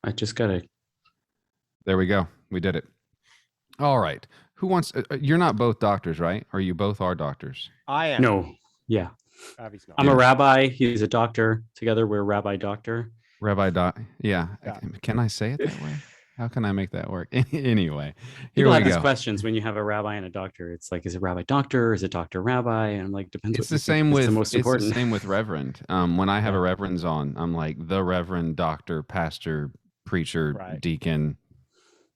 I just gotta. There we go. We did it. All right. Who wants? You're not both doctors, right? Or you both are doctors? I am. No, yeah. Avi's not. I'm a rabbi. He's a doctor. Together, we're rabbi doctor. Rabbi doc. Yeah. Yeah. Can I say it that way? How can I make that work? Anyway, here People we have these go. questions when you have a rabbi and a doctor. It's like, is it rabbi doctor? Is it doctor rabbi? And I'm like, depends. It's What the same with the most important. It's the same with reverend. When I have Yeah. a reverend's on, I'm like the reverend, doctor, pastor, preacher, Right. deacon,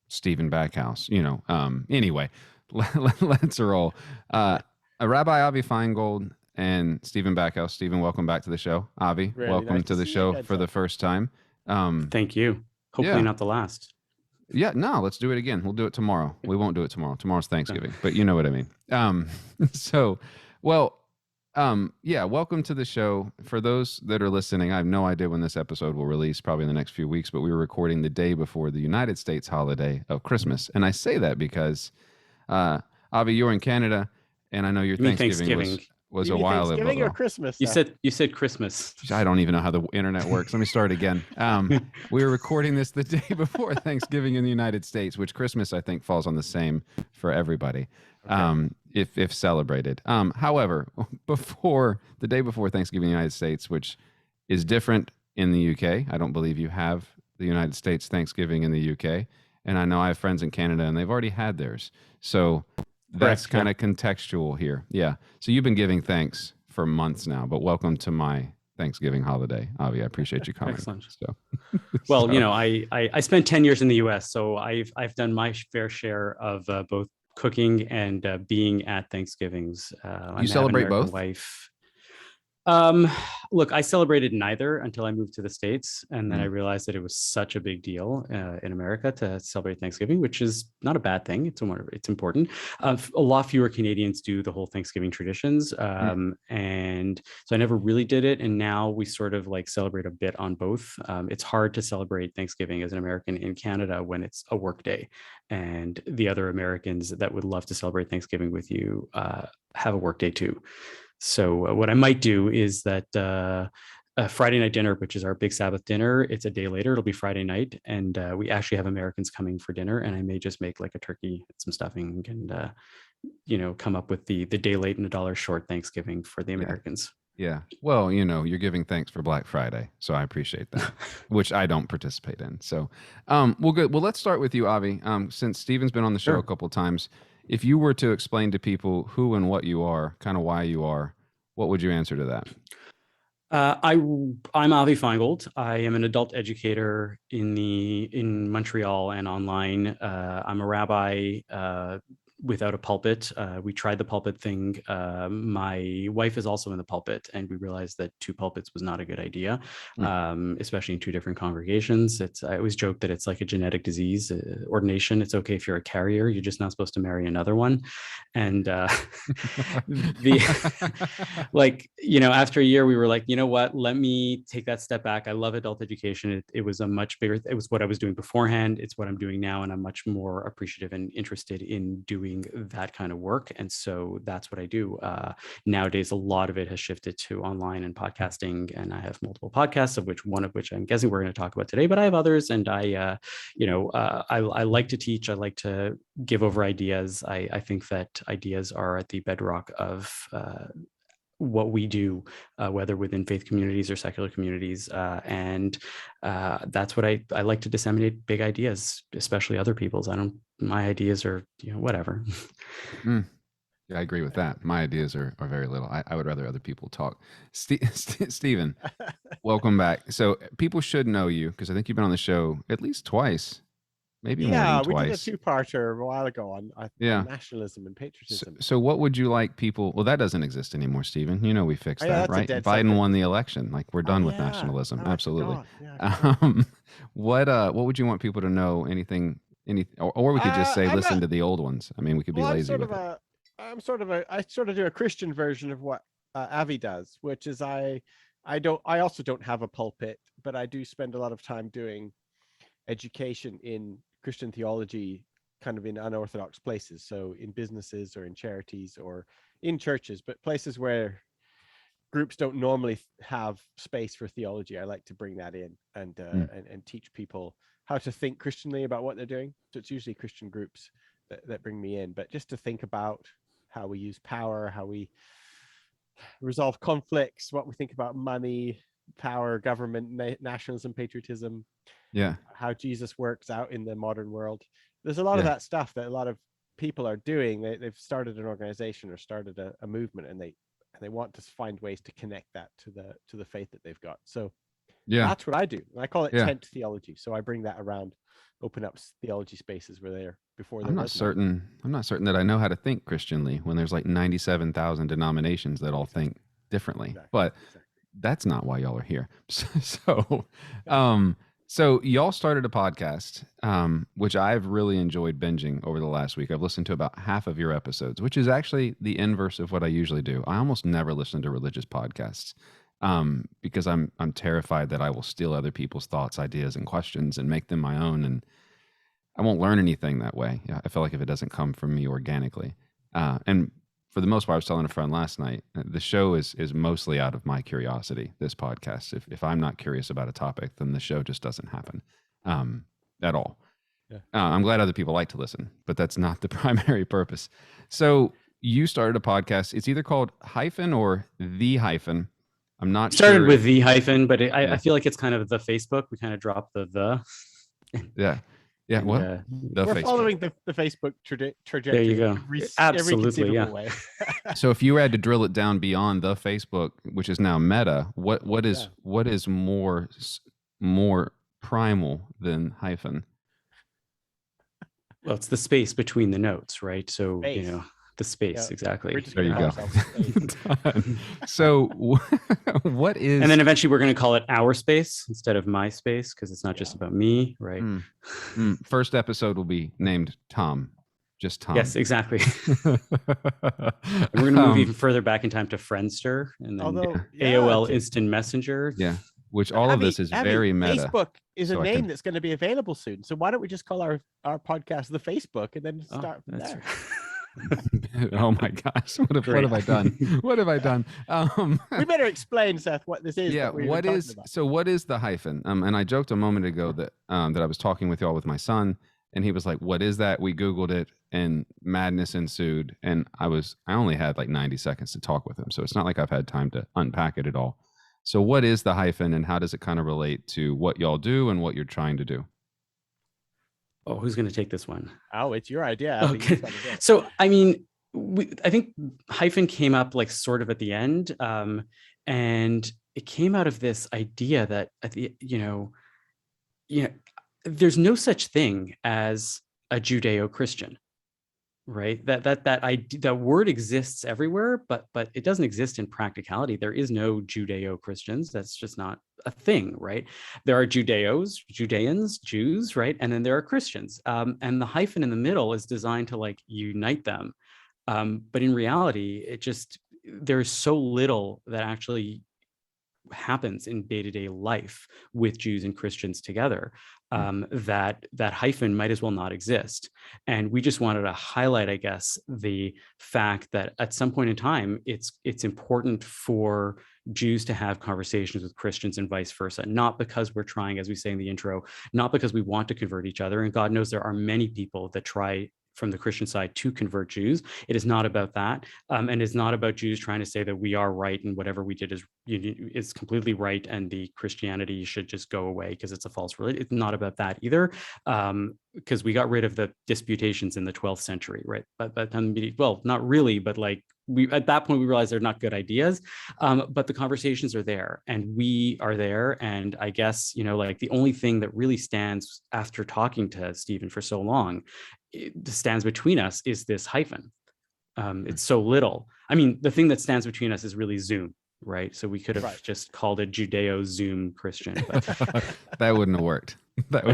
Stephen Backhouse. Anyway, let's roll. A Rabbi Avi Finegold and Stephen Backhouse. Stephen, welcome back to the show. Avi, Really welcome nice to to the see you show again, for the Tom. first time. Thank you. Hopefully Yeah. not the last. Yeah, no, let's do it again. We'll do it tomorrow. We won't do it tomorrow. Tomorrow's Thanksgiving, but you know what I mean. Yeah, welcome to the show. For those that are listening, I have no idea when this episode will release, probably in the next few weeks, but we were recording the day before the United States holiday of Christmas. And I say that because, Avi, you're in Canada, and I know your You mean Thanksgiving was You a mean while Thanksgiving or ago. Christmas? You said Christmas. I don't even know how the internet works. Let me start again. We were recording this the day before Thanksgiving in the United States, which Christmas, I think, falls on the same for everybody, if celebrated. However, before the day before Thanksgiving in the United States, which is different in the UK, I don't believe you have the United States Thanksgiving in the UK. And I know I have friends in Canada, and they've already had theirs. So that's kind of contextual here. Yeah. So you've been giving thanks for months now, but welcome to my Thanksgiving holiday, Avi. I appreciate you coming. Excellent. So, well, I spent 10 years in the US, so I've done my fair share of both cooking and being at Thanksgivings. You celebrate both? Wife. Look, I celebrated neither until I moved to the States. And then I realized that it was such a big deal in America to celebrate Thanksgiving, which is not a bad thing. It's important. A lot fewer Canadians do the whole Thanksgiving traditions. And so I never really did it. And now we sort of like celebrate a bit on both. It's hard to celebrate Thanksgiving as an American in Canada when it's a work day. And the other Americans that would love to celebrate Thanksgiving with you have a work day too. So what I might do is that Friday night dinner, which is our big Sabbath dinner, it's a day later. It'll be Friday night. And we actually have Americans coming for dinner. And I may just make like a turkey and some stuffing and, come up with the day late and $1 short Thanksgiving for the Americans. Yeah. Well, you're giving thanks for Black Friday. So I appreciate that, which I don't participate in. So, well, good. Well, let's start with you, Avi. Since Stephen's been on the show a couple of times, if you were to explain to people who and what you are, kind of why you are, what would you answer to that? I'm Avi Finegold. I am an adult educator in Montreal and online. I'm a rabbi without a pulpit. We tried the pulpit thing. My wife is also in the pulpit, and we realized that 2 pulpits was not a good idea, especially in 2 different congregations. I always joke that it's like a genetic disease. Ordination, it's okay if you're a carrier. You're just not supposed to marry another one. And after a year, we were like, you know what? Let me take that step back. I love adult education. It was a much bigger. It was what I was doing beforehand. It's what I'm doing now, and I'm much more appreciative and interested in doing that kind of work. And so that's what I do. Nowadays, a lot of it has shifted to online and podcasting, and I have multiple podcasts, one of which I'm guessing we're going to talk about today, but I have others. And I like to teach. I like to give over ideas. I think that ideas are at the bedrock of what we do, whether within faith communities or secular communities. And that's what I like to disseminate big ideas, especially other people's. My ideas are, whatever. Yeah, I agree with that. My ideas are very little. I would rather other people talk. Stephen, welcome back. So people should know you because I think you've been on the show at least twice. Maybe more than twice. We did a 2-parter a while ago on nationalism and patriotism. So what would you like people? Well, that doesn't exist anymore, Stephen. We fixed that, right? Biden won the election. Like we're done with nationalism. Absolutely. What would you want people to know? Anything? Or we could just say listen to the old ones. I mean, we could be lazy with it. I sort of do a Christian version of what Avi does, which is I also don't have a pulpit, but I do spend a lot of time doing education in Christian theology, kind of in unorthodox places. So in businesses or in charities or in churches, but places where groups don't normally have space for theology, I like to bring that in and and teach people how to think Christianly about what they're doing. So it's usually Christian groups that bring me in, but just to think about how we use power, how we resolve conflicts, what we think about money, power, government, nationalism, patriotism, Yeah. how Jesus works out in the modern world. There's a lot of that stuff that a lot of people are doing. They've started an organization or started a movement, and they want to find ways to connect that to the faith that they've got. So that's what I do. I call it tent theology. So I bring that around, open up theology spaces where they're before. I'm not certain that I know how to think Christianly when there's like 97,000 denominations that all think differently. But that's not why y'all are here. So y'all started a podcast, which I've really enjoyed binging over the last week. I've listened to about half of your episodes, which is actually the inverse of what I usually do. I almost never listen to religious podcasts because I'm terrified that I will steal other people's thoughts, ideas, and questions and make them my own, and I won't learn anything that way. I feel like if it doesn't come from me organically, and for the most part, I was telling a friend last night, the show is mostly out of my curiosity, this podcast. If I'm not curious about a topic, then the show just doesn't happen at all. Yeah. I'm glad other people like to listen, but that's not the primary purpose. So you started a podcast. It's either called Hyphen or The Hyphen. I'm not started with The Hyphen, but I feel like it's kind of the Facebook. We kind of dropped the. Yeah. Yeah, what? We're Facebook. Following the Facebook trajectory. There you go. Absolutely, yeah. Way. So if you had to drill it down beyond the Facebook, which is now Meta, what is more primal than Hyphen? Well, it's the space between the notes, right? So space. The space, exactly. There you go. So what is... And then eventually we're going to call it Our Space instead of My Space, because it's not just about me, right? First episode will be named Tom. Just Tom. Yes, exactly. We're going to move even further back in time to Friendster and then AOL Instant Messenger. Yeah. Which all of this is very meta. Facebook is a name that's going to be available soon. So why don't we just call our podcast The Facebook and then start from there? Oh my gosh, what have I done? What have I done? We better explain, Seth, what this is. Yeah, what is the Hyphen? And I joked a moment ago that I was talking with y'all with my son, and he was like, "What is that?" We Googled it, and madness ensued. And I only had like 90 seconds to talk with him, so it's not like I've had time to unpack it at all. So what is the Hyphen, and how does it kind of relate to what y'all do and what you're trying to do? Oh, who's going to take this one? Oh, it's your idea. Okay. So, I mean, I think Hyphen came up like sort of at the end, and it came out of this idea that there's no such thing as a Judeo-Christian, right? That word exists everywhere, but it doesn't exist in practicality. There is no Judeo-Christians. That's just not a thing, right? There are Judeans, Jews, right? And then there are Christians. And the hyphen in the middle is designed to like unite them. But in reality, there's so little that actually happens in day-to-day life with Jews and Christians together that hyphen might as well not exist. And we just wanted to highlight, I guess, the fact that at some point in time, it's important for Jews to have conversations with Christians and vice versa, not because we're trying, as we say in the intro, not because we want to convert each other. And God knows there are many people that try from the Christian side to convert Jews. It is not about that. And it's not about Jews trying to say that we are right and whatever we did is completely right and the Christianity should just go away because it's a false religion. It's not about that either, because we got rid of the disputations in the 12th century, right? But well, not really, but like at that point we realized they're not good ideas, but the conversations are there and we are there. And I guess, like the only thing that really stands after talking to Stephen for so long, it stands between us is this hyphen. It's so little. I mean, the thing that stands between us is really Zoom, right? So we could have just called it Judeo Zoom Christian, but that wouldn't have worked.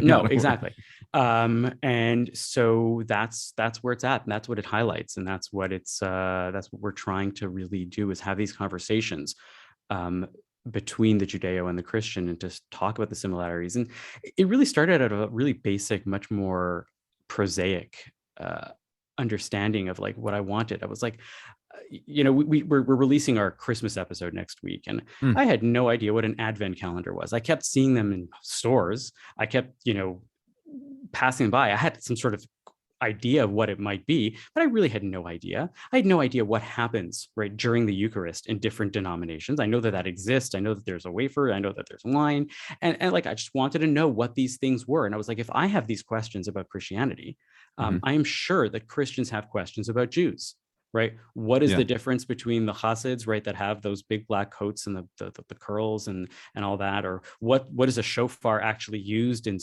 No, exactly. And so that's where it's at, and that's what it highlights, and that's what we're trying to really do, is have these conversations between the Judeo and the Christian, and just talk about the similarities. And it really started out of a really basic, much more prosaic understanding of like what I wanted. I was like, we're releasing our Christmas episode next week, and I had no idea what an advent calendar was. I kept seeing them in stores. I kept, passing by. I had some sort of idea of what it might be, but I really had no idea. I had no idea what happens right during the Eucharist in different denominations. I know that exists. I know that there's a wafer. I know that there's wine, and like I just wanted to know what these things were. And I was like, if I have these questions about Christianity, I am sure that Christians have questions about Jews. Right. What is the difference between the Hasids, right, that have those big black coats and the curls and all that? Or what is a shofar actually used in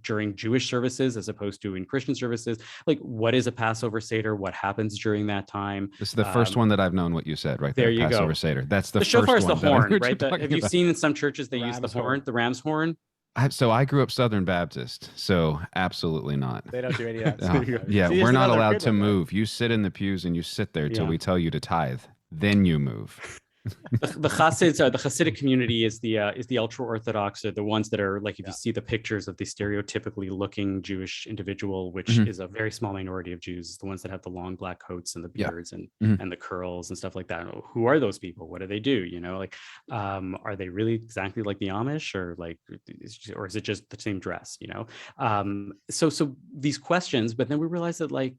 during Jewish services as opposed to in Christian services? Like, what is a Passover Seder? What happens during that time? This is the first one that I've known what you said right there. There you Passover go. Seder. That's the shofar first is the one horn, right? Have you seen in some churches they use the horn, the ram's horn? So I grew up Southern Baptist, so absolutely not. They don't do any of that. Yeah, See, we're not allowed to move. You sit in the pews and you sit there till we tell you to tithe. Then you move. The Hasids, the Hasidic community is the ultra orthodox, or the ones that are like, if you see the pictures of the stereotypically looking Jewish individual, which is a very small minority of Jews, the ones that have the long black coats and the beards and the curls and stuff like that. Who are those people? What do they do? Are they really exactly like the Amish, or is it just the same dress? So these questions, but then we realized that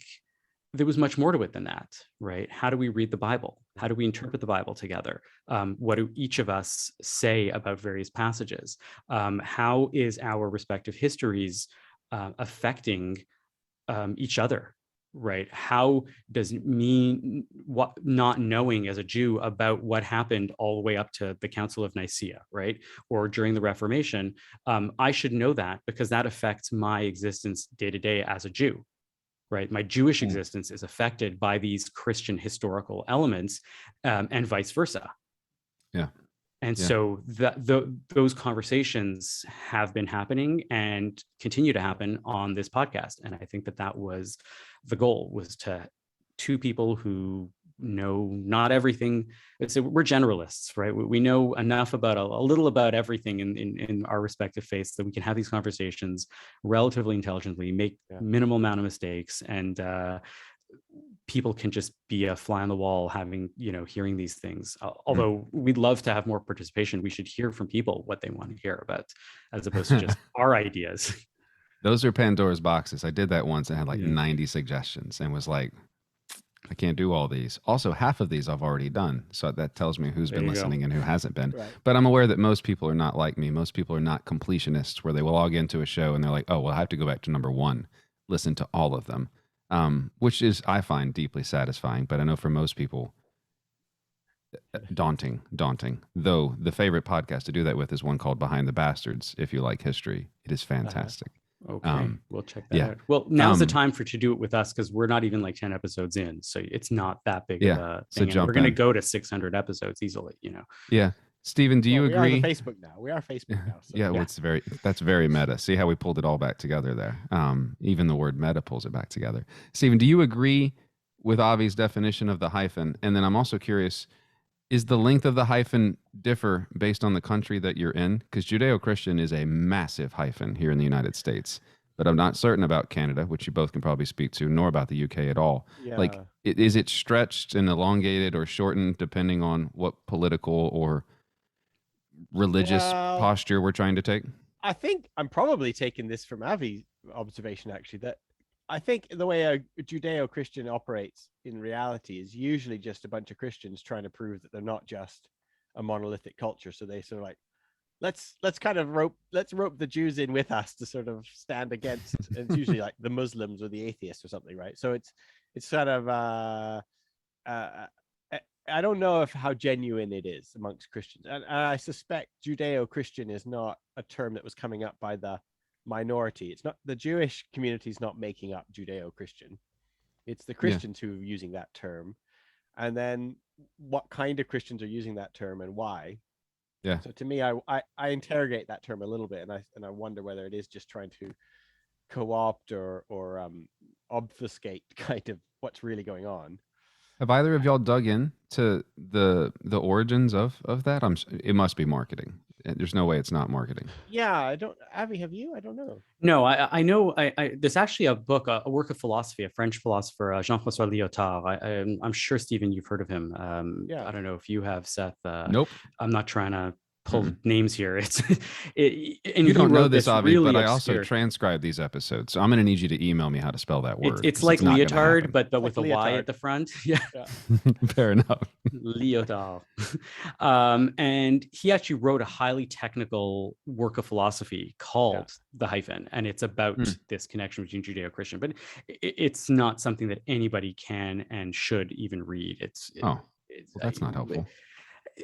there was much more to it than that, right? How do we read the Bible? How do we interpret the Bible together? What do each of us say about various passages? How is our respective histories affecting each other, right? How does it mean what not knowing as a Jew about what happened all the way up to the Council of Nicaea, right? Or during the Reformation? I should know that because that affects my existence day to day as a Jew. Right, my Jewish existence is affected by these Christian historical elements, and vice versa. Yeah, and so those conversations have been happening and continue to happen on this podcast. And I think that was the goal, was to two people who know not everything. We're generalists, right? We know enough about a little about everything in our respective faiths that we can have these conversations relatively intelligently, make minimal amount of mistakes, and people can just be a fly on the wall hearing these things. Although we'd love to have more participation, we should hear from people what they want to hear about, as opposed to just our ideas. Those are Pandora's boxes. I did that once and had 90 suggestions and was like, I can't do all these. Also, half of these I've already done. So that tells me who's been listening and who hasn't been. Right. But I'm aware that most people are not like me. Most people are not completionists where they will log into a show and they're like, oh, well, I have to go back to number 1, listen to all of them, which is, I find, deeply satisfying. But I know for most people, daunting. Though the favorite podcast to do that with is one called Behind the Bastards. If you like history, it is fantastic. Okay, we'll check that out. Well, now's the time to do it with us, because we're not even 10 episodes in, so it's not that big of a thing. So we're going to go to 600 episodes easily, Yeah, Stephen, do you agree? We are on Facebook now. So. Well, that's very meta. See how we pulled it all back together there. Even the word meta pulls it back together. Stephen, do you agree with Avi's definition of the hyphen? And then I'm also curious, is the length of the hyphen differ based on the country that you're in? Because Judeo-Christian is a massive hyphen here in the United States, but I'm not certain about Canada, which you both can probably speak to, nor about the UK at all. Yeah. Is it stretched and elongated or shortened depending on what political or religious posture we're trying to take? I think I'm probably taking this from Avi's observation, actually, that I think the way a Judeo-Christian operates in reality is usually just a bunch of Christians trying to prove that they're not just a monolithic culture. So they sort of let's rope the Jews in with us to sort of stand against. It's usually the Muslims or the atheists or something, right? So it's sort of I don't know how genuine it is amongst Christians, and I suspect Judeo-Christian is not a term that was coming up by the minority. It's not the Jewish community is not making up Judeo-Christian. It's the Christians who are using that term, and then what kind of Christians are using that term and why. Yeah. So to me, I interrogate that term a little bit, and I wonder whether it is just trying to co-opt or obfuscate kind of what's really going on. Have either of y'all dug in to the origins of that? It must be marketing. There's no way it's not marketing. Yeah, I don't. Avi, have you? I don't know. No, I know. There's actually a book, a work of philosophy, a French philosopher, Jean-François Lyotard. I'm sure, Stephen, you've heard of him. Yeah. I don't know if you have, Seth. Nope. I'm not trying to pull names here. And You he don't know wrote this, Avi, really but I also obscure. transcribe these episodes. So I'm going to need you to email me how to spell that word. It's 'cause like not gonna leotard, happen. but It's with like a Y leotard. at the front. Yeah. Fair enough. Lyotard. And he actually wrote a highly technical work of philosophy called The Hyphen, and it's about this connection between Judeo-Christian, but it's not something that anybody can and should even read. Well, that's not helpful.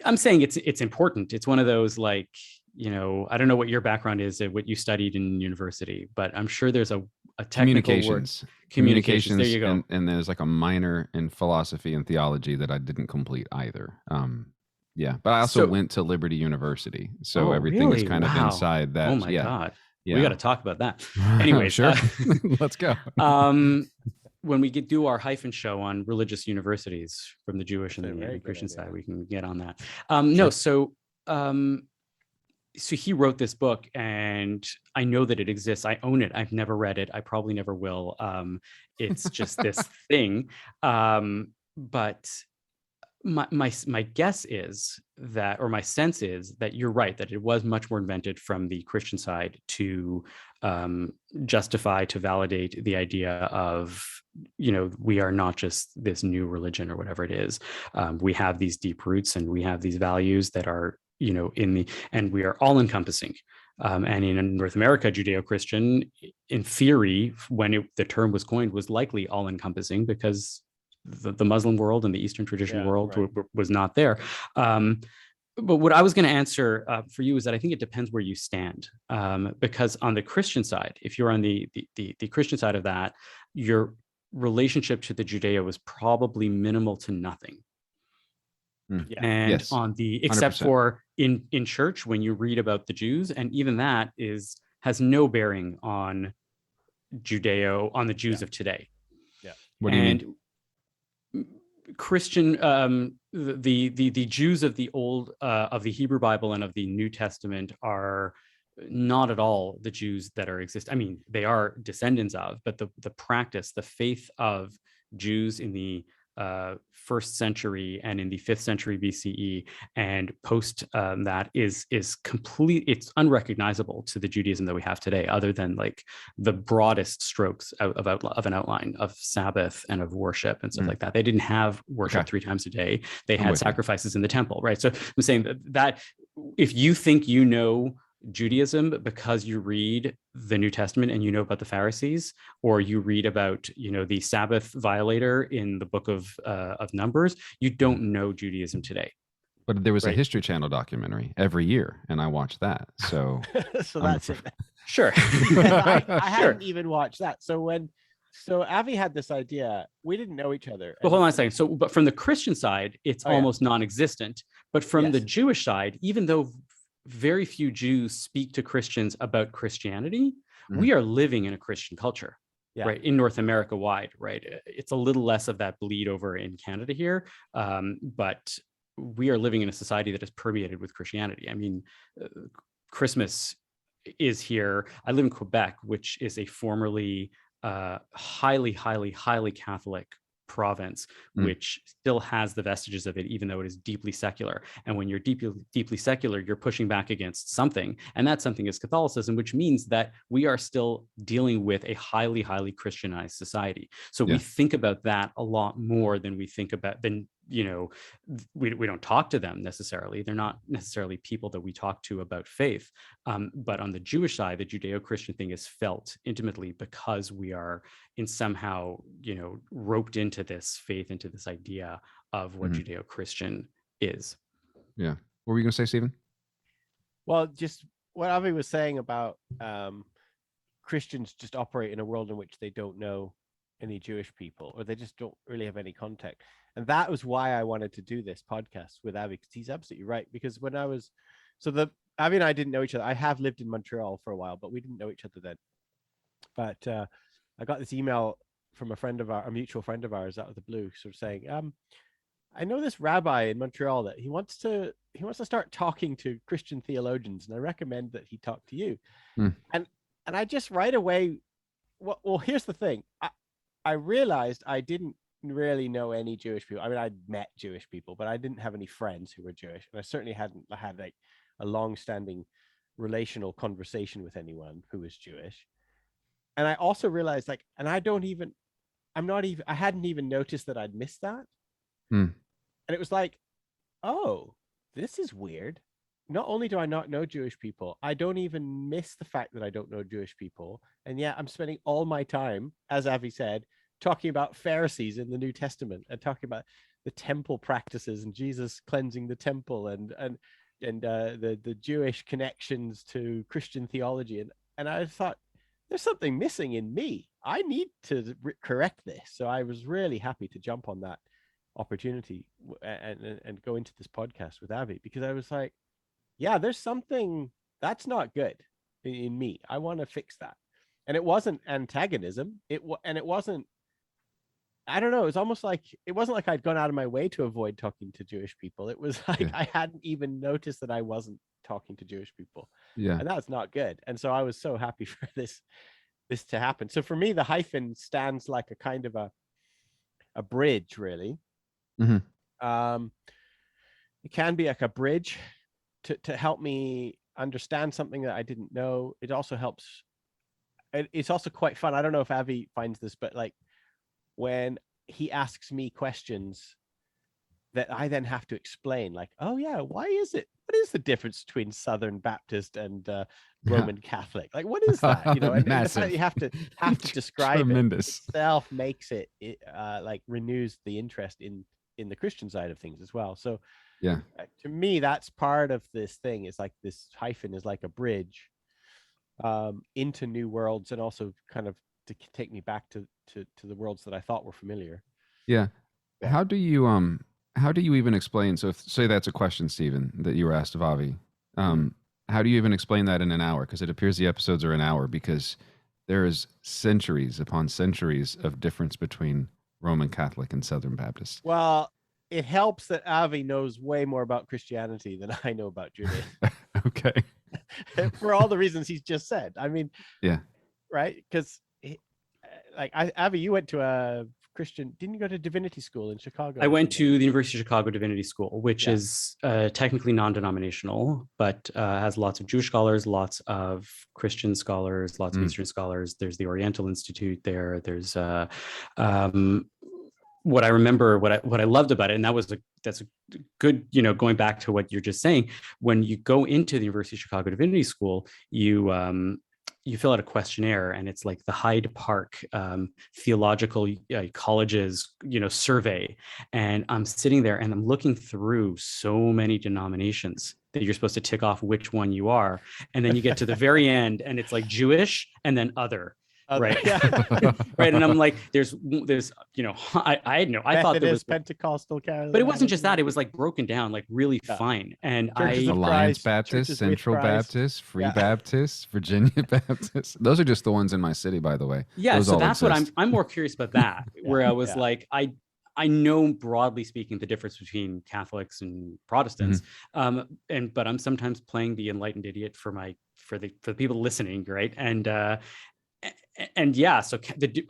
I'm saying it's important. It's one of those, like, I don't know what your background is and what you studied in university, but I'm sure there's a technical word. Communications. There you go. And there's like a minor in philosophy and theology that I didn't complete either. Yeah, but I also went to Liberty University, so everything is kind of inside that. Oh my God. Yeah. We got to talk about that. Anyways, sure. Let's go. When we do our Hyphen show on religious universities from the Jewish and the Christian side, we can get on that. No, so he wrote this book, and I know that it exists. I own it. I've never read it. I probably never will. It's just this thing. But my guess is that, or my sense is that you're right, that it was much more invented from the Christian side to justify, to validate the idea of, we are not just this new religion or whatever it is. We have these deep roots, and we have these values that are, and we are all encompassing. And in North America, Judeo-Christian, in theory, when the term was coined, was likely all encompassing, because the Muslim world and the Eastern tradition world was not there. But what I was going to answer for you is that I think it depends where you stand. Because on the Christian side, if you're on the Christian side of that, your relationship to the Judeo was probably minimal to nothing. And on the, except 100%. For in church, when you read about the Jews, and even that has no bearing on the Jews of today. Yeah. What do you mean? Christian, the Jews of the old, of the Hebrew Bible and of the New Testament are not at all the Jews that are exist. I mean, they are descendants of, but the practice, the faith of Jews in the 1st century and in the 5th century BCE and post that is complete. It's unrecognizable to the Judaism that we have today, other than like the broadest strokes of an outline of Sabbath and of worship and stuff like that. They didn't have worship 3 times a day. They had sacrifices in the temple, right? So I'm saying that if you think Judaism because you read the New Testament and about the Pharisees, or you read about the Sabbath violator in the book of Numbers, you don't know Judaism today. But there was a History Channel documentary every year, and I watched that. So so that's it. Sure. I hadn't even watched that. So Avi had this idea. We didn't know each other. Well, hold on a second. So, but from the Christian side, it's almost non-existent. But from the Jewish side, even though very few Jews speak to Christians about Christianity, we are living in a Christian culture, right? In North America wide, right? It's a little less of that bleed over in Canada here, but we are living in a society that is permeated with Christianity. I mean, Christmas is here. I live in Quebec, which is a formerly highly Catholic province, which still has the vestiges of it, even though it is deeply secular. And when you're deeply secular, you're pushing back against something, and that something is Catholicism, which means that we are still dealing with a highly Christianized society. So we think about that a lot more than we think about we don't talk to them necessarily. They're not necessarily people that we talk to about faith. But on the Jewish side, the Judeo-Christian thing is felt intimately because we are in somehow, roped into this faith, into this idea of what Judeo-Christian is. Yeah. What were you going to say, Stephen? Well, just what Avi was saying about Christians just operate in a world in which they don't know any Jewish people, or they just don't really have any contact. And that was why I wanted to do this podcast with Avi, because he's absolutely right. Because when I was, Avi and I didn't know each other. I have lived in Montreal for a while, but we didn't know each other then. But I got this email from a mutual friend of ours out of the blue, sort of saying, I know this rabbi in Montreal that he wants to start talking to Christian theologians, and I recommend that he talk to you. Hmm. And I just right away, well, here's the thing. I realized I didn't really know any Jewish people. I mean, I'd met Jewish people, but I didn't have any friends who were Jewish, and I certainly hadn't had like a long-standing relational conversation with anyone who was Jewish. And I also realized, like, and I hadn't even noticed that I'd missed that. Hmm. And it was like, oh, this is weird. Not only do I not know Jewish people, I don't even miss the fact that I don't know Jewish people. And yet I'm spending all my time, as Avi said, talking about Pharisees in the New Testament and talking about the temple practices and Jesus cleansing the temple and the Jewish connections to Christian theology. And I thought, there's something missing in me. I need to correct this. So I was really happy to jump on that opportunity and go into this podcast with Avi, because I was like, yeah, there's something that's not good in me. I want to fix that. And it wasn't antagonism. It wasn't, I don't know. It was almost like, it wasn't like I'd gone out of my way to avoid talking to Jewish people. It was like, I hadn't even noticed that I wasn't talking to Jewish people. Yeah. And that's not good. And so I was so happy for this to happen. So for me, the hyphen stands like a kind of a bridge, really. Mm-hmm. It can be like a bridge to help me understand something that I didn't know. It also helps. It's also quite fun. I don't know if Avi finds this, but like when he asks me questions that I then have to explain, like, oh yeah, why is it? What is the difference between Southern Baptist and Roman Catholic? Like, what is that? You know, and the fact that you have to describe Tremendous. it itself makes it like renews the interest in the Christian side of things as well. So Yeah. to me, that's part of this thing. Is like this hyphen is like a bridge into new worlds, and also kind of to take me back to the worlds that I thought were familiar. Yeah. Yeah. How do you even explain? So, if, say that's a question, Stephen, that you were asked of Avi. How do you even explain that in an hour? Because it appears the episodes are an hour, because there is centuries upon centuries of difference between Roman Catholic and Southern Baptist. Well, it helps that Avi knows way more about Christianity than I know about Judaism. Okay. For all the reasons he's just said. I mean, yeah. Right? Because like Avi, you went to a Christian, didn't you go to divinity school in Chicago? I went to the University of Chicago Divinity School, which is technically non-denominational, but has lots of Jewish scholars, lots of Christian scholars, lots of Eastern scholars. There's the Oriental Institute there. There's what I remember, what I loved about it, and that's a good, going back to what you're just saying. When you go into the University of Chicago Divinity School, you fill out a questionnaire, and it's like the Hyde Park theological colleges, survey. And I'm sitting there and I'm looking through so many denominations that you're supposed to tick off which one you are. And then you get to the very end and it's like Jewish and then other. Right. Yeah. Right. And I'm like, I thought there was Pentecostal Catholic, but it wasn't just that. It was like broken down, like really fine. And Alliance Baptist, Central Baptist, Free Baptist, Virginia Baptist. Those are just the ones in my city, by the way. Yeah. Those So that's what I'm more curious about that, where I was like, I know broadly speaking the difference between Catholics and Protestants, but I'm sometimes playing the enlightened idiot for the people listening, right? And yeah, so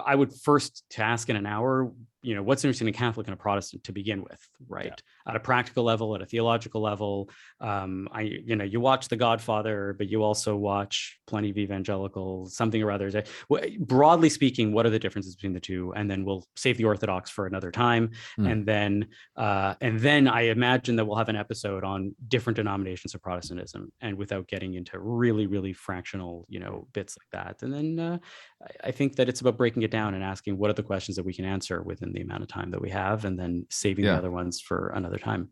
I would first ask in an hour, what's interesting in Catholic and a Protestant to begin with, right? Yeah. At a practical level, at a theological level, you watch The Godfather, but you also watch plenty of evangelical, something or other. Broadly speaking, what are the differences between the two? And then we'll save the Orthodox for another time. And then I imagine that we'll have an episode on different denominations of Protestantism, and without getting into really, really fractional, bits like that. And then I think that it's about breaking it down and asking what are the questions that we can answer within the amount of time that we have, and then saving the other ones for another time.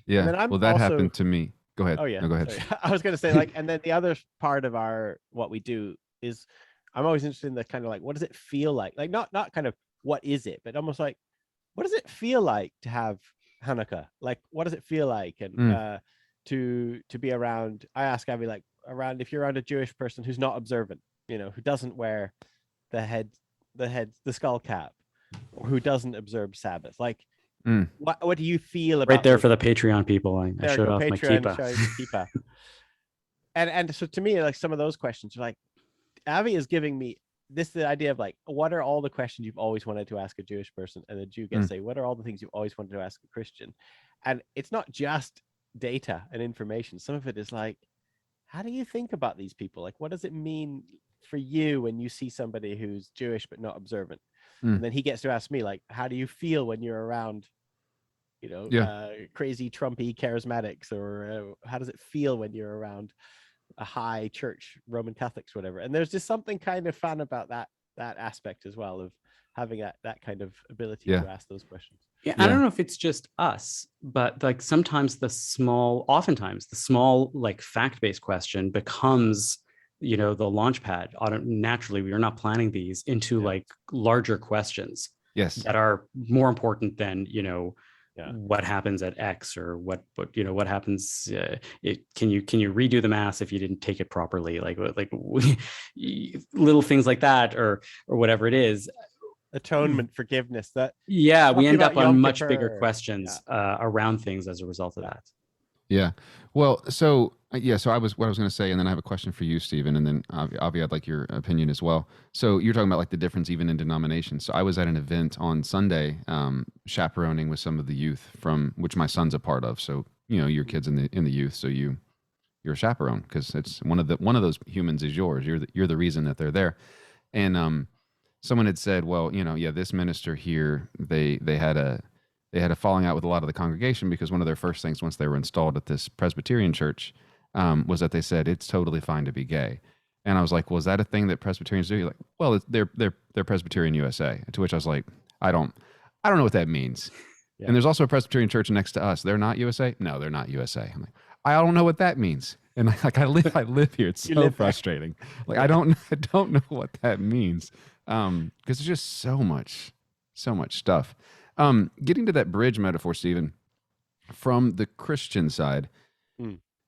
Yeah. Well, that happened to me. Go ahead. Oh yeah. No, go ahead. Sorry. I was going to say and then the other part of what we do is I'm always interested in the kind of like, what does it feel like? Like not kind of what is it, but almost like, what does it feel like to have Hanukkah? Like, what does it feel like? And to be around, I ask Abby, like if you're around a Jewish person who's not observant, who doesn't wear the skull cap, or who doesn't observe Sabbath, like, Mm. What do you feel about Right there those? for the Patreon people. I There you showed go, off my Patreon, kippa. show your keeper. And so to me, like some of those questions are like, Avi is giving me the idea of like, what are all the questions you've always wanted to ask a Jewish person? And the Jew gets say, what are all the things you've always wanted to ask a Christian? And it's not just data and information. Some of it is like, how do you think about these people? Like, what does it mean for you when you see somebody who's Jewish but not observant? And then he gets to ask me, like, how do you feel when you're around, crazy Trumpy charismatics, or how does it feel when you're around a high church, Roman Catholics, whatever? And there's just something kind of fun about that aspect as well, of having that kind of ability to ask those questions. Yeah, I don't know if it's just us, but like oftentimes the small like fact-based question becomes, the launch pad. Naturally, we are not planning these into like larger questions that are more important than, what happens at X, or what happens. Can you redo the mass if you didn't take it properly? Like little things like that, or whatever it is. Atonement, forgiveness. We end up on much bigger Kippur. questions around things as a result of that. Yeah. Well, so so I was going to say, and then I have a question for you, Stephen, and then Avi, I'd like your opinion as well. So you're talking about like the difference even in denominations. So I was at an event on Sunday, chaperoning with some of the youth from which my son's a part of. So your kids in the youth, so you're a chaperone because it's one of those humans is yours. You're the reason that they're there, and someone had said, well, this minister here, they had a falling out with a lot of the congregation because one of their first things once they were installed at this Presbyterian church was that they said it's totally fine to be gay. And I was like, well, is that a thing that Presbyterians do? You're like, well, they're Presbyterian USA. To which I was like, I don't know what that means. Yeah. And there's also a Presbyterian church next to us. They're not USA? No, they're not USA. I'm like, I don't know what that means. And I live here. It's so frustrating. Like I don't know what that means. Because there's just so much stuff. Getting to that bridge metaphor, Stephen, from the Christian side,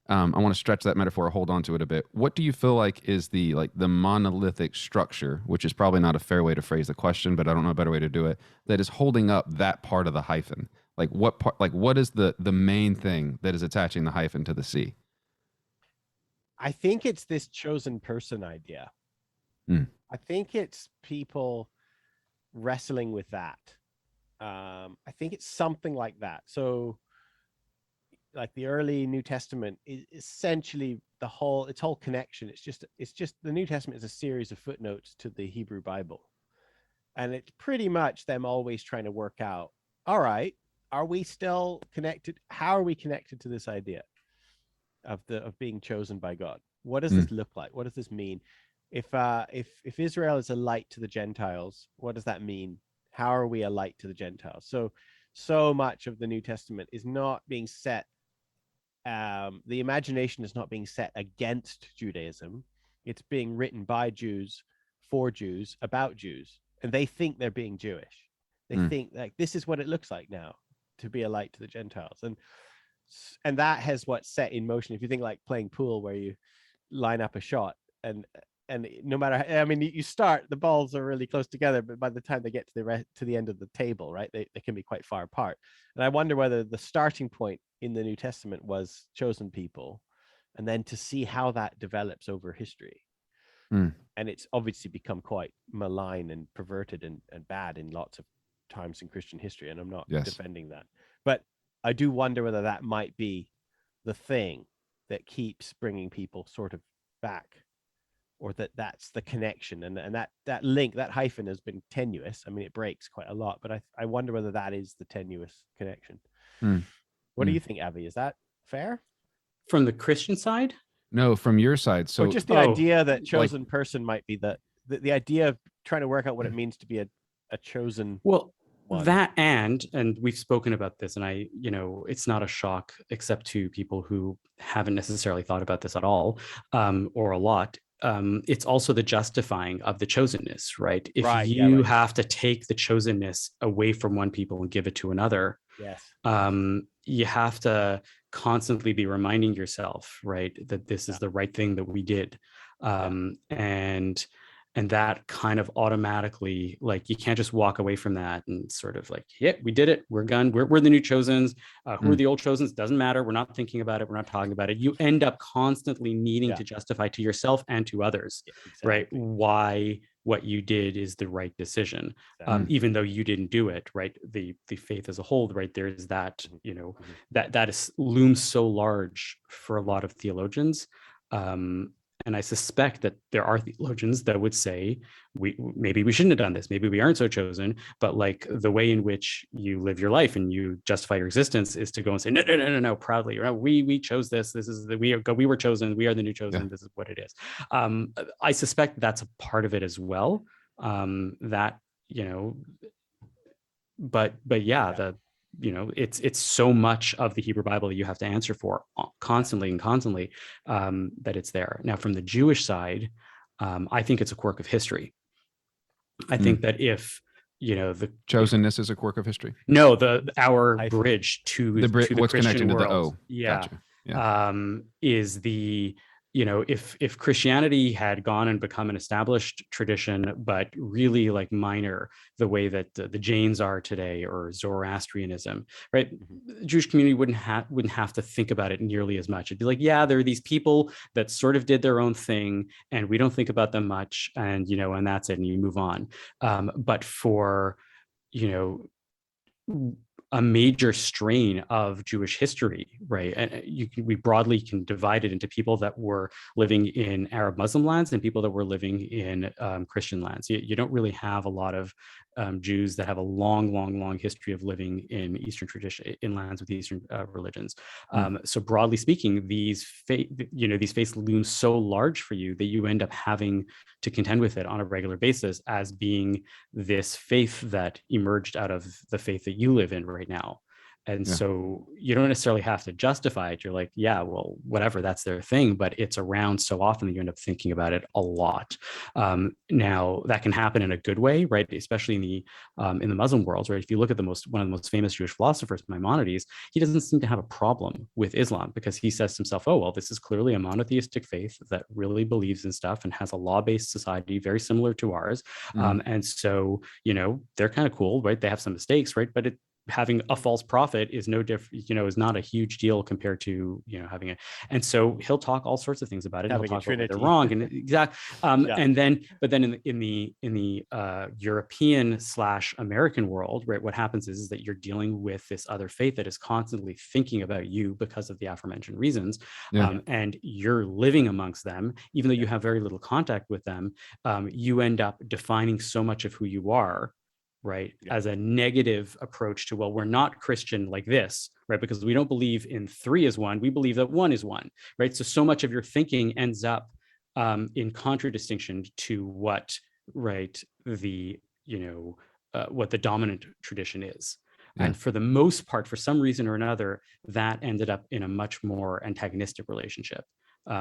I want to stretch that metaphor, hold on to it a bit. What do you feel like is the monolithic structure, which is probably not a fair way to phrase the question, but I don't know a better way to do it, that is holding up that part of the hyphen? Like what is the main thing that is attaching the hyphen to the C? I think it's this chosen person idea. I think it's people wrestling with that. I think it's something like that. So like the early New Testament is essentially its whole connection. It's just the New Testament is a series of footnotes to the Hebrew Bible. And it's pretty much them always trying to work out, all right, are we still connected? How are we connected to this idea of being chosen by God? What does this look like? What does this mean? If Israel is a light to the Gentiles, what does that mean? How are we a light to the Gentiles? So much of the New Testament is not being set. The imagination is not being set against Judaism. It's being written by Jews for Jews about Jews, and they think they're being Jewish. They think like this is what it looks like now to be a light to the Gentiles, and that has what set in motion. If you think like playing pool, where you line up a shot and no matter, I mean, you start, the balls are really close together, but by the time they get to the end of the table, right, they can be quite far apart. And I wonder whether the starting point in the New Testament was chosen people, and then to see how that develops over history. And it's obviously become quite malign and perverted and bad in lots of times in Christian history, and I'm not defending that, but I do wonder whether that might be the thing that keeps bringing people sort of back, or that's the connection, and that link, that hyphen has been tenuous. I mean, it breaks quite a lot, but I wonder whether that is the tenuous connection. What do you think, Avi? Is that fair? From the Christian side? No, from your side. So or just the idea that chosen person might be the idea of trying to work out what it means to be a chosen one. That and we've spoken about this, and it's not a shock except to people who haven't necessarily thought about this at all, or a lot. It's also the justifying of the chosenness, right? If you have to take the chosenness away from one people and give it to another, you have to constantly be reminding yourself, right, that this is the right thing that we did. And And that kind of automatically, like, you can't just walk away from that and sort of like, yeah, we did it. We're done. We're the new chosens. Who are the old chosens? Doesn't matter. We're not thinking about it. We're not talking about it. You end up constantly needing to justify to yourself and to others, right? Why what you did is the right decision, even though you didn't do it, right? The faith as a whole, right? There's that, you know, that is looms so large for a lot of theologians. And I suspect that there are theologians that would say, maybe we shouldn't have done this. Maybe we aren't so chosen. But like the way in which you live your life and you justify your existence is to go and say, no, proudly, right? We chose this. This is we were chosen. We are the new chosen. Yeah. This is what it is. I suspect that's a part of it as well. That, you know, but yeah. It's so much of the Hebrew Bible that you have to answer for constantly that it's there. Now, from the Jewish side, I think it's a quirk of history. I think that if, you know, the chosenness is a quirk of history. No, our bridge to the what's Christian connecting world, to the O. Gotcha. Yeah. Is the, you know, if Christianity had gone and become an established tradition, but really like minor, the way that the Jains are today, or Zoroastrianism, right? The Jewish community wouldn't have to think about it nearly as much. It'd be like, yeah, there are these people that sort of did their own thing, and we don't think about them much, and you know, and that's it, and you move on. But for, you know, a major strain of Jewish history, right? And we broadly can divide it into people that were living in Arab Muslim lands and people that were living in Christian lands. You don't really have a lot of Jews that have a long history of living in Eastern tradition, in lands with Eastern religions. So broadly speaking, these faiths loom so large for you that you end up having to contend with it on a regular basis as being this faith that emerged out of the faith that you live in right now. And so you don't necessarily have to justify it. You're like, yeah, well, whatever, that's their thing, but it's around so often that you end up thinking about it a lot. Now that can happen in a good way, right? Especially in the Muslim world, right? If you look at one of the most famous Jewish philosophers, Maimonides, he doesn't seem to have a problem with Islam, because he says to himself, oh, well, this is clearly a monotheistic faith that really believes in stuff and has a law-based society very similar to ours. And so, you know, they're kind of cool, right? They have some mistakes, right? But having a false prophet is no different, you know, is not a huge deal compared to, you know, having it. And so he'll talk all sorts of things about it. He'll talk about they're wrong and exact. And then, but then in the European / American world, right, what happens is that you're dealing with this other faith that is constantly thinking about you because of the aforementioned reasons. And you're living amongst them, even though you have very little contact with them. You end up defining so much of who you are, right, as a negative approach to, well, we're not Christian like this, right, because we don't believe in 3 as 1, we believe that 1 is 1, right? So much of your thinking ends up in contradistinction to what, right, the, you know, what the dominant tradition is. And for the most part, for some reason or another, that ended up in a much more antagonistic relationship.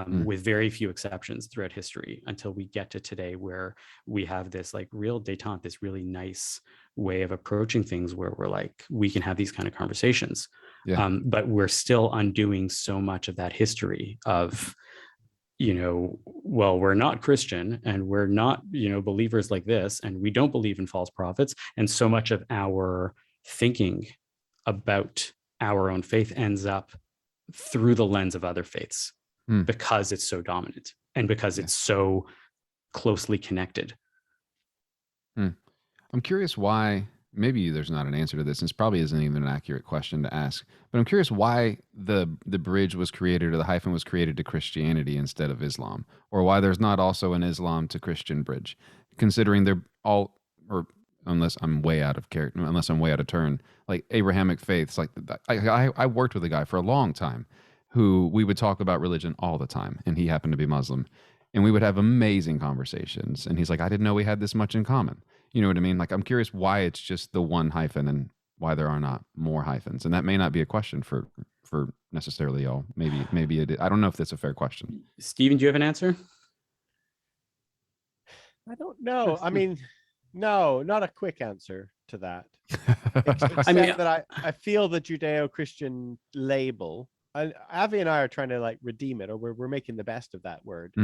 With very few exceptions throughout history, until we get to today, where we have this like real détente, this really nice way of approaching things, where we're like, we can have these kind of conversations. But we're still undoing so much of that history of, you know, well, we're not Christian and we're not, you know, believers like this, and we don't believe in false prophets. And so much of our thinking about our own faith ends up through the lens of other faiths. Because it's so dominant and because it's so closely connected. I'm curious why, maybe there's not an answer to this, and this probably isn't even an accurate question to ask, but I'm curious why the bridge was created, or the hyphen was created, to Christianity instead of Islam, or why there's not also an Islam to Christian bridge, considering they're all, or unless I'm way out of character, unless I'm way out of turn, like Abrahamic faiths. Like I worked with a guy for a long time who we would talk about religion all the time, and he happened to be Muslim, and we would have amazing conversations. And he's like, I didn't know we had this much in common. You know what I mean? Like, I'm curious why it's just the one hyphen and why there are not more hyphens. And that may not be a question for necessarily y'all. Maybe it is. I don't know if that's a fair question. Stephen, do you have an answer? I don't know. I mean, no, not a quick answer to that. Except I mean, that I feel the Judeo-Christian label, Avi and I are trying to like redeem it, or we're making the best of that word.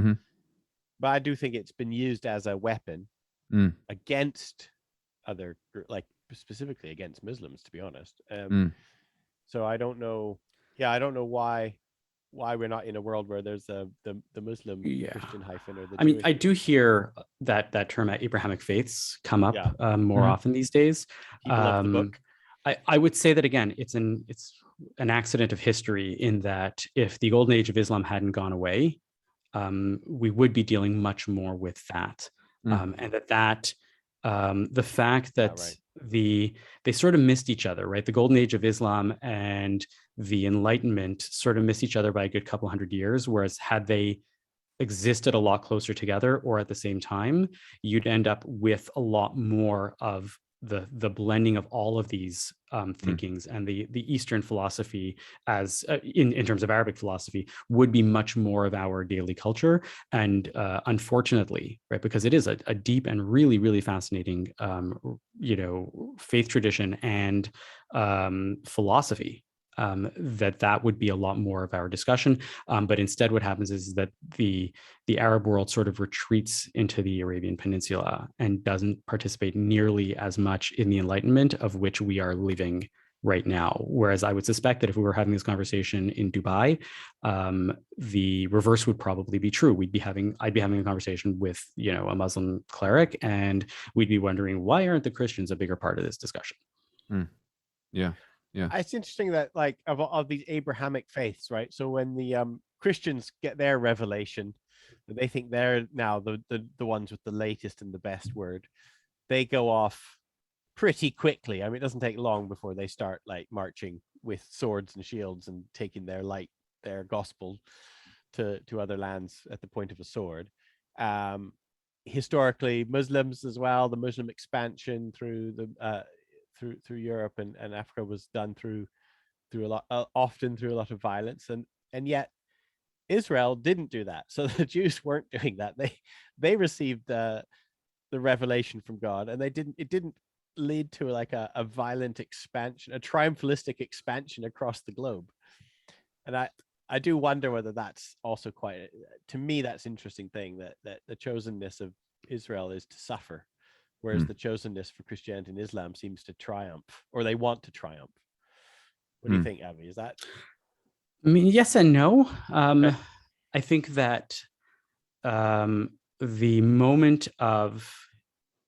but I do think it's been used as a weapon Mm. against other, like specifically against Muslims, to be honest. Mm. So I don't know. Yeah, I don't know why we're not in a world where there's the Muslim Yeah. Christian hyphen or the I mean, Jewish. I do hear that term Abrahamic faiths come up Yeah. more Mhm. often these days. People of the book. I would say that again, it's an accident of history in that if the golden age of Islam hadn't gone away, we would be dealing much more with that, and the fact Yeah, that right. they sort of missed each other, right? The golden age of Islam and the Enlightenment sort of missed each other by a good couple hundred years, whereas had they existed a lot closer together or at the same time, you'd end up with a lot more of the blending of all of these thinkings, and the Eastern philosophy as in terms of Arabic philosophy would be much more of our daily culture. And unfortunately, right, because it is a deep and really, really fascinating faith tradition and philosophy, that would be a lot more of our discussion. But instead, what happens is that the Arab world sort of retreats into the Arabian Peninsula and doesn't participate nearly as much in the Enlightenment of which we are living right now. Whereas I would suspect that if we were having this conversation in Dubai, the reverse would probably be true. I'd be having a conversation with, a Muslim cleric, and we'd be wondering, why aren't the Christians a bigger part of this discussion? Yeah. Yeah. It's interesting that like of these Abrahamic faiths, right? So when the Christians get their revelation, they think they're now the ones with the latest and the best word. They go off pretty quickly. I mean, it doesn't take long before they start like marching with swords and shields and taking their gospel to other lands at the point of a sword. Historically, Muslims as well, the Muslim expansion through the through Europe and Africa was done through a lot, often through a lot of violence, and yet Israel didn't do that. So the Jews weren't doing that. They received the revelation from God, and it didn't lead to like a violent expansion, a triumphalistic expansion across the globe. And I do wonder whether that's also quite, to me, that's interesting thing that the chosenness of Israel is to suffer, whereas the chosenness for Christianity and Islam seems to triumph, or they want to triumph. What do you think, Avi? Is that? I mean, yes and no. Okay. I think that the moment of,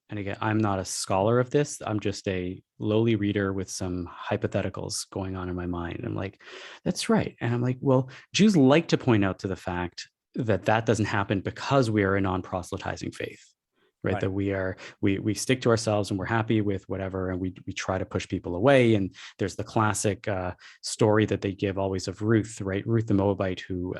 and again, I'm not a scholar of this, I'm just a lowly reader with some hypotheticals going on in my mind. I'm like, that's right. And I'm like, well, Jews like to point out to the fact that doesn't happen because we are a non-proselytizing faith. Right? That we stick to ourselves and we're happy with whatever, and we try to push people away. And there's the classic story that they give always of Ruth, right? Ruth the Moabite, who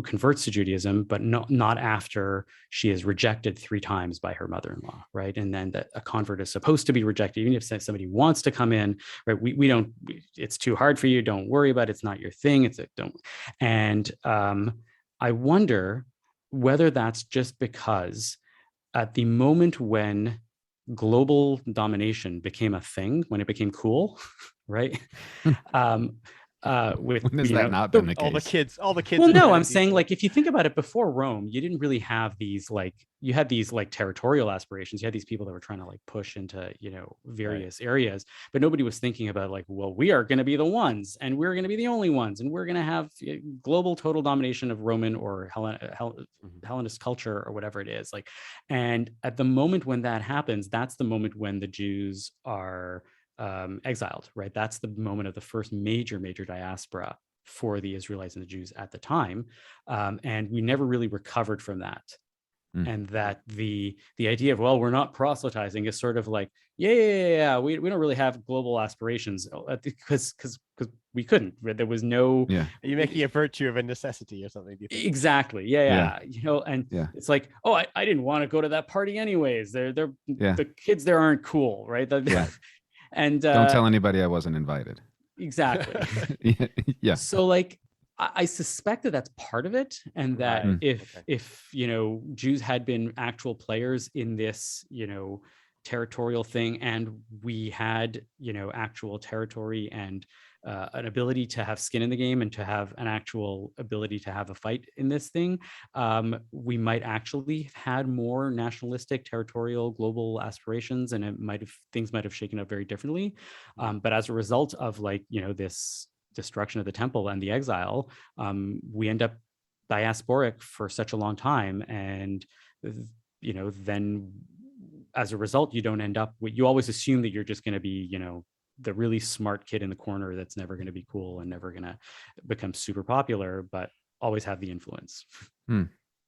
converts to Judaism, but not after she is rejected 3 times by her mother-in-law, right? And then that a convert is supposed to be rejected, even if somebody wants to come in, right? We don't. It's too hard for you. Don't worry about it. It's not your thing. Don't. And I wonder whether that's just because at the moment when global domination became a thing, when it became cool, right? When has that not been the case? All the kids. Well, no, I'm saying like if you think about it, before Rome, you didn't really have these you had these territorial aspirations. You had these people that were trying to push into various areas, but nobody was thinking about well, we are going to be the ones, and we're going to be the only ones, and we're going to have global total domination of Roman or Hellenist culture or whatever it is. And at the moment when that happens, that's the moment when the Jews are exiled, right? That's the moment of the first major diaspora for the Israelites and the Jews at the time. And we never really recovered from that. And that the idea of, well, we're not proselytizing is sort of like, yeah, we don't really have global aspirations because we couldn't. There was no. Yeah. Are you making a virtue of a necessity or something? Do you think? Exactly. Yeah. And it's like, oh, I didn't want to go to that party anyways. The kids there aren't cool, right? And don't tell anybody I wasn't invited. Exactly. Yeah. So I suspect that that's part of it, and that if Jews had been actual players in this territorial thing, and we had actual territory and an ability to have skin in the game and to have an actual ability to have a fight in this thing, we might actually have had more nationalistic, territorial, global aspirations, and things might have shaken up very differently. But as a result of this destruction of the temple and the exile, we end up diasporic for such a long time, and then as a result, you don't end up you always assume that you're just going to be the really smart kid in the corner that's never going to be cool and never going to become super popular, but always have the influence.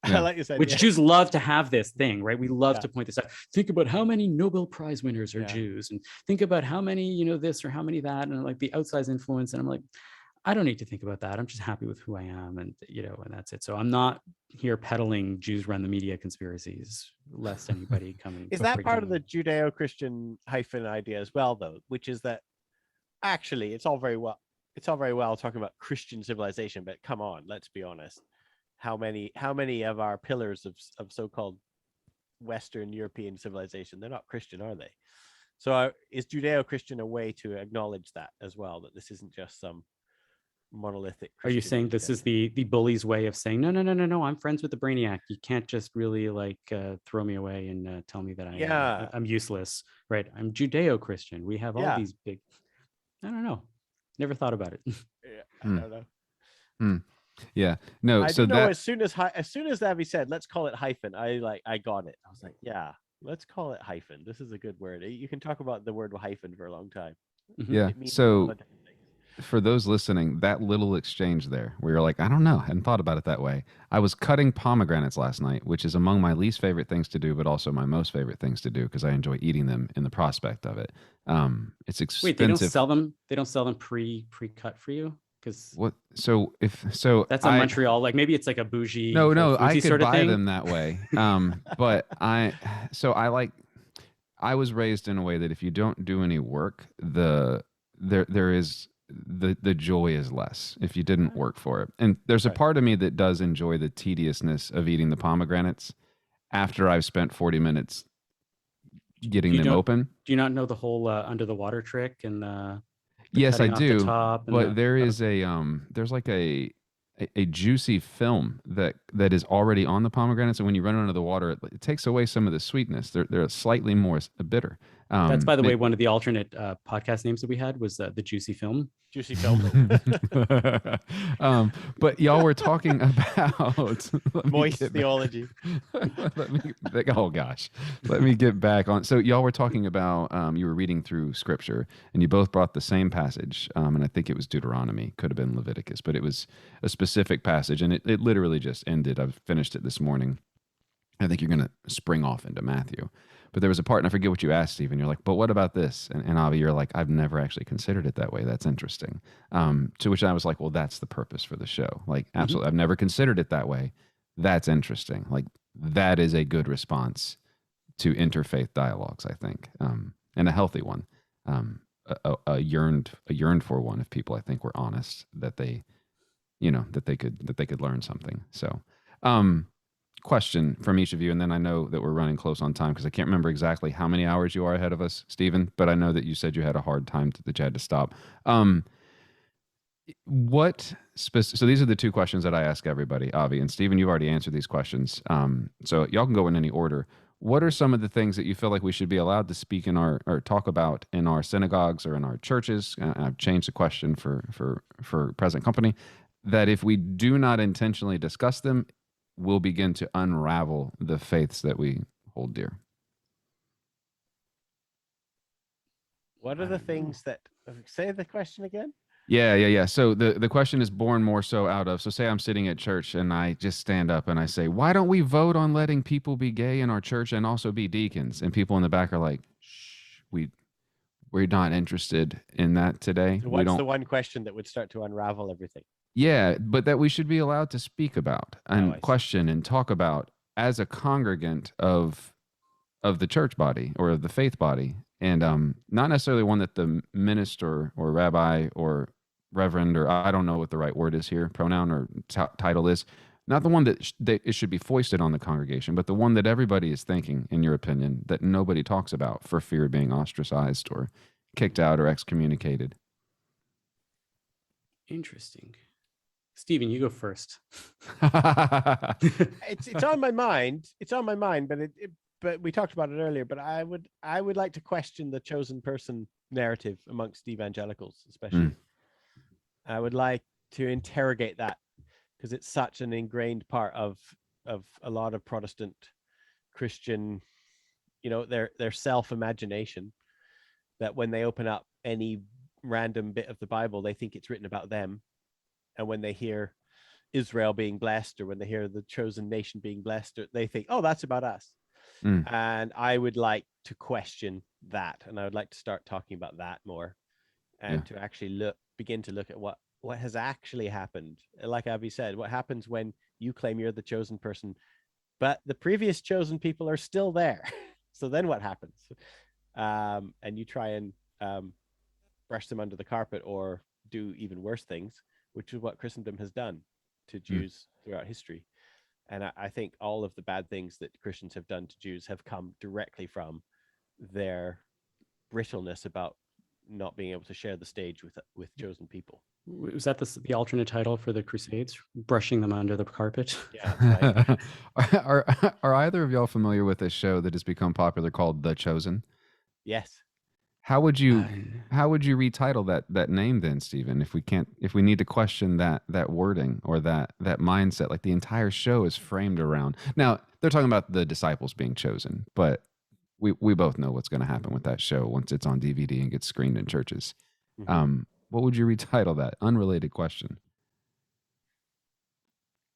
I like you said, which Jews love to have this thing, right? We love to point this out. Think about how many Nobel Prize winners are Jews, and think about how many this or how many that, and like the outsized influence. And I'm like, I don't need to think about that. I'm just happy with who I am, and and that's it. So I'm not here peddling Jews run the media conspiracies, lest anybody come and is that part of the Judeo-Christian hyphen idea as well, though, which is that actually it's all very well talking about Christian civilization, but come on, let's be honest. How many of our pillars of so-called Western European civilization, they're not Christian, are they? So is Judeo-Christian a way to acknowledge that as well, that this isn't just some monolithic Christian? Are you saying this is the bully's way of saying no, I'm friends with the brainiac, you can't just really throw me away and tell me that I'm useless, right? I'm Judeo-Christian. We have all these big, I don't know, never thought about it. I don't know. Yeah, no. I know as soon as Avi said, let's call it hyphen, I got it. I was like, yeah, let's call it hyphen. This is a good word. You can talk about the word hyphen for a long time. Yeah. So for those listening, that little exchange there where you're like, I don't know, I hadn't thought about it that way. I was cutting pomegranates last night, which is among my least favorite things to do, but also my most favorite things to do because I enjoy eating them in the prospect of it. It's expensive. Wait, they don't sell them? They don't sell them pre-cut for you? Because what? So that's in Montreal. Like maybe it's like a bougie. No, I could sort of buy thing. them that way. But I was raised in a way that if you don't do any work, the joy is less if you didn't work for it. And there's a part of me that does enjoy the tediousness of eating the pomegranates after I've spent 40 minutes getting them open. Do you not know the whole under the water trick and yes, I do. But there is there's like a juicy film that is already on the pomegranates, and when you run it under the water, it takes away some of the sweetness. They're slightly more bitter. That's, by the way, one of the alternate podcast names that we had was the Juicy Film. Juicy Film. But y'all were talking about moist theology. Oh gosh, let me get back on. So y'all were talking about you were reading through scripture, and you both brought the same passage, and I think it was Deuteronomy, could have been Leviticus, but it was a specific passage, and it literally just ended. I've finished it this morning. I think you're going to spring off into Matthew. But there was a part, and I forget what you asked, Stephen. You're like, but what about this? And Avi, you're like, I've never actually considered it that way. That's interesting. To which I was like, well, that's the purpose for the show. Like, absolutely. I've never considered it that way. That's interesting. Like, that is a good response to interfaith dialogues, I think, and a healthy one. A yearned for one if people, I think, were honest that they, that they could learn something. So, question from each of you, and then I know that we're running close on time because I can't remember exactly how many hours you are ahead of us, Stephen, but I know that you said you had a hard time that you had to stop. So these are the two questions that I ask everybody, Avi and Stephen. You've already answered these questions, so y'all can go in any order. What are some of the things that you feel like we should be allowed to speak in or talk about in our synagogues or in our churches? I've changed the question for present company, that if we do not intentionally discuss them, we'll begin to unravel the faiths that we hold dear. What are the things that, say the question again? Yeah. So the question is born more so out of, so say I'm sitting at church and I just stand up and I say, why don't we vote on letting people be gay in our church and also be deacons? And people in the back are like, shh, we're not interested in that today. So what's the one question that would start to unravel everything? Yeah, but that we should be allowed to speak about and question and talk about as a congregant of the church body or of the faith body, and not necessarily one that the minister or rabbi or reverend, or I don't know what the right word is here, pronoun or title is, not the one that it should be foisted on the congregation, but the one that everybody is thinking, in your opinion, that nobody talks about for fear of being ostracized or kicked out or excommunicated. Interesting. Stephen, you go first. It's on my mind. It's on my mind, but we talked about it earlier. But I would like to question the chosen person narrative amongst evangelicals, especially. I would like to interrogate that because it's such an ingrained part of a lot of Protestant Christian, their self-imagination, that when they open up any random bit of the Bible, they think it's written about them. And when they hear Israel being blessed, or when they hear the chosen nation being blessed, they think, oh, that's about us. And I would like to question that. And I would like to start talking about that more, and to actually begin to look at what has actually happened. Like Abby said, what happens when you claim you're the chosen person, but the previous chosen people are still there. So then what happens? And you try and brush them under the carpet, or do even worse things, which is what Christendom has done to Jews throughout history. And I think all of the bad things that Christians have done to Jews have come directly from their brittleness about not being able to share the stage with chosen people. Was that the alternate title for the Crusades? Brushing them under the carpet? Yeah. Right. Are either of y'all familiar with a show that has become popular called The Chosen? Yes. How would you retitle that name then, Stephen? If we need to question that wording or that mindset, like the entire show is framed around. Now they're talking about the disciples being chosen, but we both know what's going to happen with that show once it's on DVD and gets screened in churches. What would you retitle that? Unrelated question.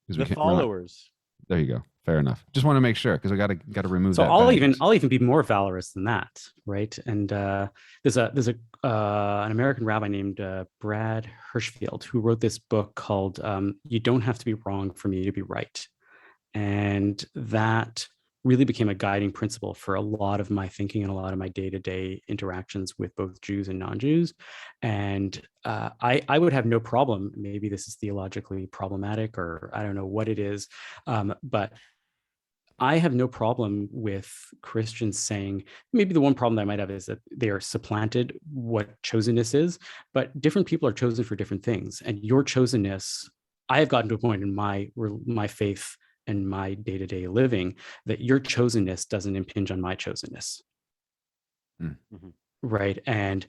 The followers. There you go. Fair enough. Just want to make sure because I got to remove. So that I'll even be more valorous than that, right? And there's an American rabbi named Brad Hirschfield who wrote this book called "You Don't Have to Be Wrong for Me to Be Right," and that really became a guiding principle for a lot of my thinking and a lot of my day-to-day interactions with both Jews and non-Jews. And I would have no problem. Maybe this is theologically problematic, or I don't know what it is, but I have no problem with Christians saying, maybe the one problem I might have is that they are supplanted what chosenness is, but different people are chosen for different things. And your chosenness, I have gotten to a point in my faith and my day-to-day living that your chosenness doesn't impinge on my chosenness. Right. And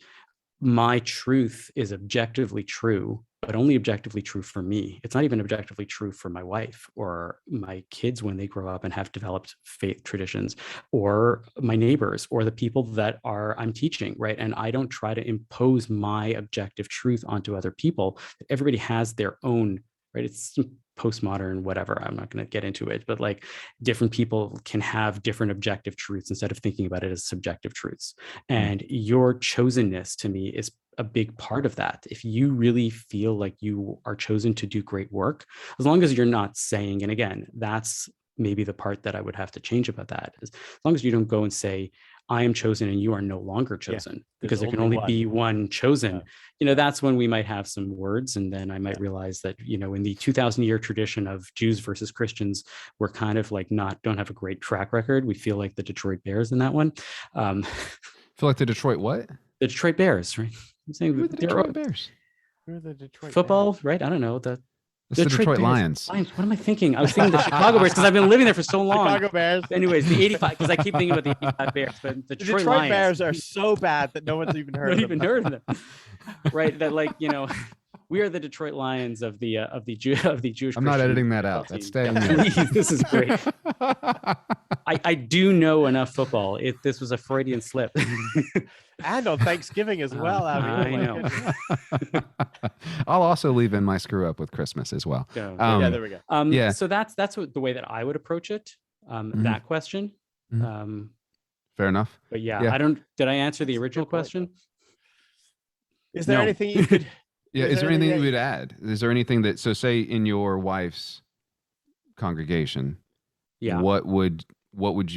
my truth is objectively true, but only objectively true for me. It's not even objectively true for my wife or my kids when they grow up and have developed faith traditions, or my neighbors, or the people that I'm teaching, right? And I don't try to impose my objective truth onto other people. Everybody has their own, right? It's postmodern, whatever. I'm not going to get into it, but like different people can have different objective truths instead of thinking about it as subjective truths. And your chosenness to me is a big part of that. If you really feel like you are chosen to do great work, as long as you're not saying, and again, that's maybe the part that I would have to change about that, is as long as you don't go and say, I am chosen and you are no longer chosen, because there can only be one chosen. That's when we might have some words. And then I might realize that, in the 2,000-year tradition of Jews versus Christians, we're kind of like don't have a great track record. We feel like the Detroit Bears in that one. Feel like the Detroit what? The Detroit Bears, right? I'm saying Who are the Detroit Bears? Who are the Detroit football, Bears? Right? I don't know. It's the Detroit Lions. What am I thinking? I was thinking the Chicago Bears because I've been living there for so long. Chicago Bears. Anyways, the 85, because I keep thinking about the 85 Bears, but the Detroit Lions. Bears are so bad that no one's even heard of them. Heard of them. Right? That we are the Detroit Lions of the Jewish. I'm not editing that out. That's staying. Please, this is great. I do know enough football. This was a Freudian slip. And on Thanksgiving as well, Abby. I know. I'll also leave in my screw up with Christmas as well. Yeah, there we go. Yeah. So that's the way that I would approach it. That question. Fair enough. But yeah, did I answer the original question? Is there anything you could? Yeah. Is there anything you would add? Is there anything so say in your wife's congregation? Yeah. What do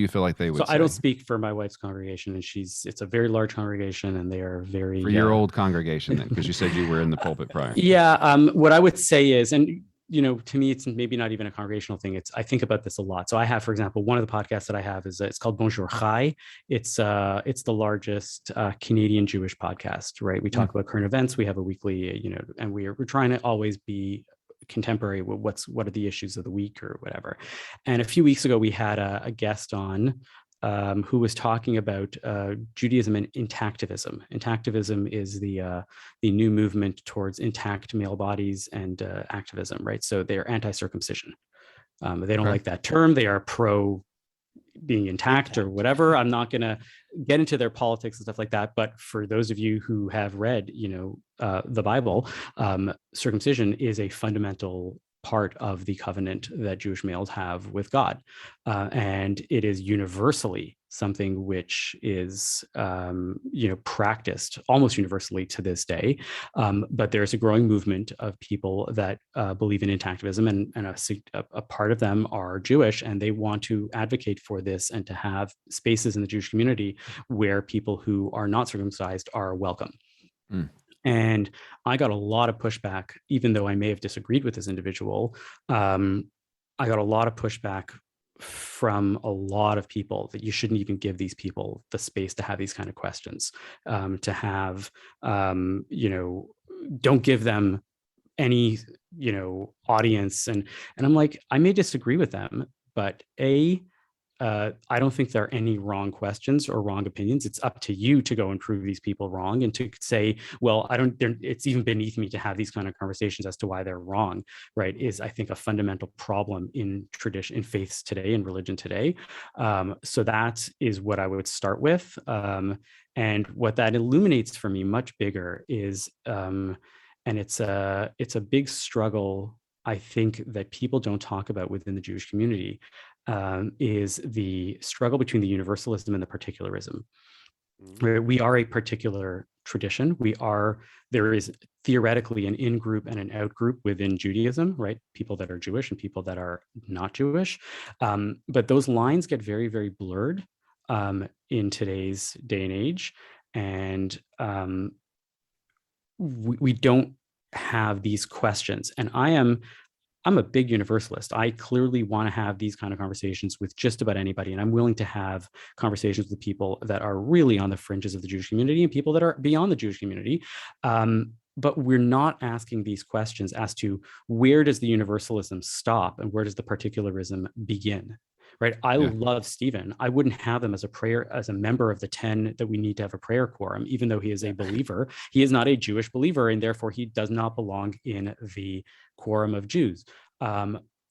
you feel like they would say? I don't speak for my wife's congregation, and it's a very large congregation, and they are very... For your old congregation then, because you said you were in the pulpit prior. Yeah. What I would say is, and to me, it's maybe not even a congregational thing. I think about this a lot. So I have, for example, one of the podcasts that I have it's called Bonjour Chai. It's the largest Canadian Jewish podcast, right? We talk about current events. We have a weekly, and we're trying to always be contemporary with what are the issues of the week or whatever. And a few weeks ago, we had a guest on who was talking about Judaism and intactivism. Intactivism is the new movement towards intact male bodies and activism, right? So they are anti-circumcision. They don't like that term. They are pro being intact or whatever. I'm not going to get into their politics and stuff like that. But for those of you who have read, the Bible, circumcision is a fundamental part of the covenant that Jewish males have with God. And it is universally something which is, practiced almost universally to this day. But there's a growing movement of people that believe in intactivism, and a part of them are Jewish, and they want to advocate for this and to have spaces in the Jewish community where people who are not circumcised are welcome. And I got a lot of pushback, even though I may have disagreed with this individual. I got a lot of pushback from a lot of people that you shouldn't even give these people the space to have these kind of questions, to have, don't give them any, audience. And I'm like, I may disagree with them, but I don't think there are any wrong questions or wrong opinions. It's up to you to go and prove these people wrong and to say, well, it's even beneath me to have these kind of conversations as to why they're wrong, right? Is, I think, a fundamental problem in tradition, in faiths today, in religion today. So that is what I would start with. And what that illuminates for me much bigger is, and it's a big struggle, I think, that people don't talk about within the Jewish community, is the struggle between the universalism and the particularism. We are a particular tradition. There is theoretically an in-group and an out-group within Judaism, right? People that are Jewish and people that are not Jewish. But those lines get very, very blurred in today's day and age. And we don't have these questions. And I'm a big universalist. I clearly want to have these kind of conversations with just about anybody. And I'm willing to have conversations with people that are really on the fringes of the Jewish community and people that are beyond the Jewish community. But we're not asking these questions as to where does the universalism stop and where does the particularism begin? Right. I love Stephen. I wouldn't have him as a member of the 10 that we need to have a prayer quorum, even though he is a believer. He is not a Jewish believer, and therefore he does not belong in the quorum of Jews.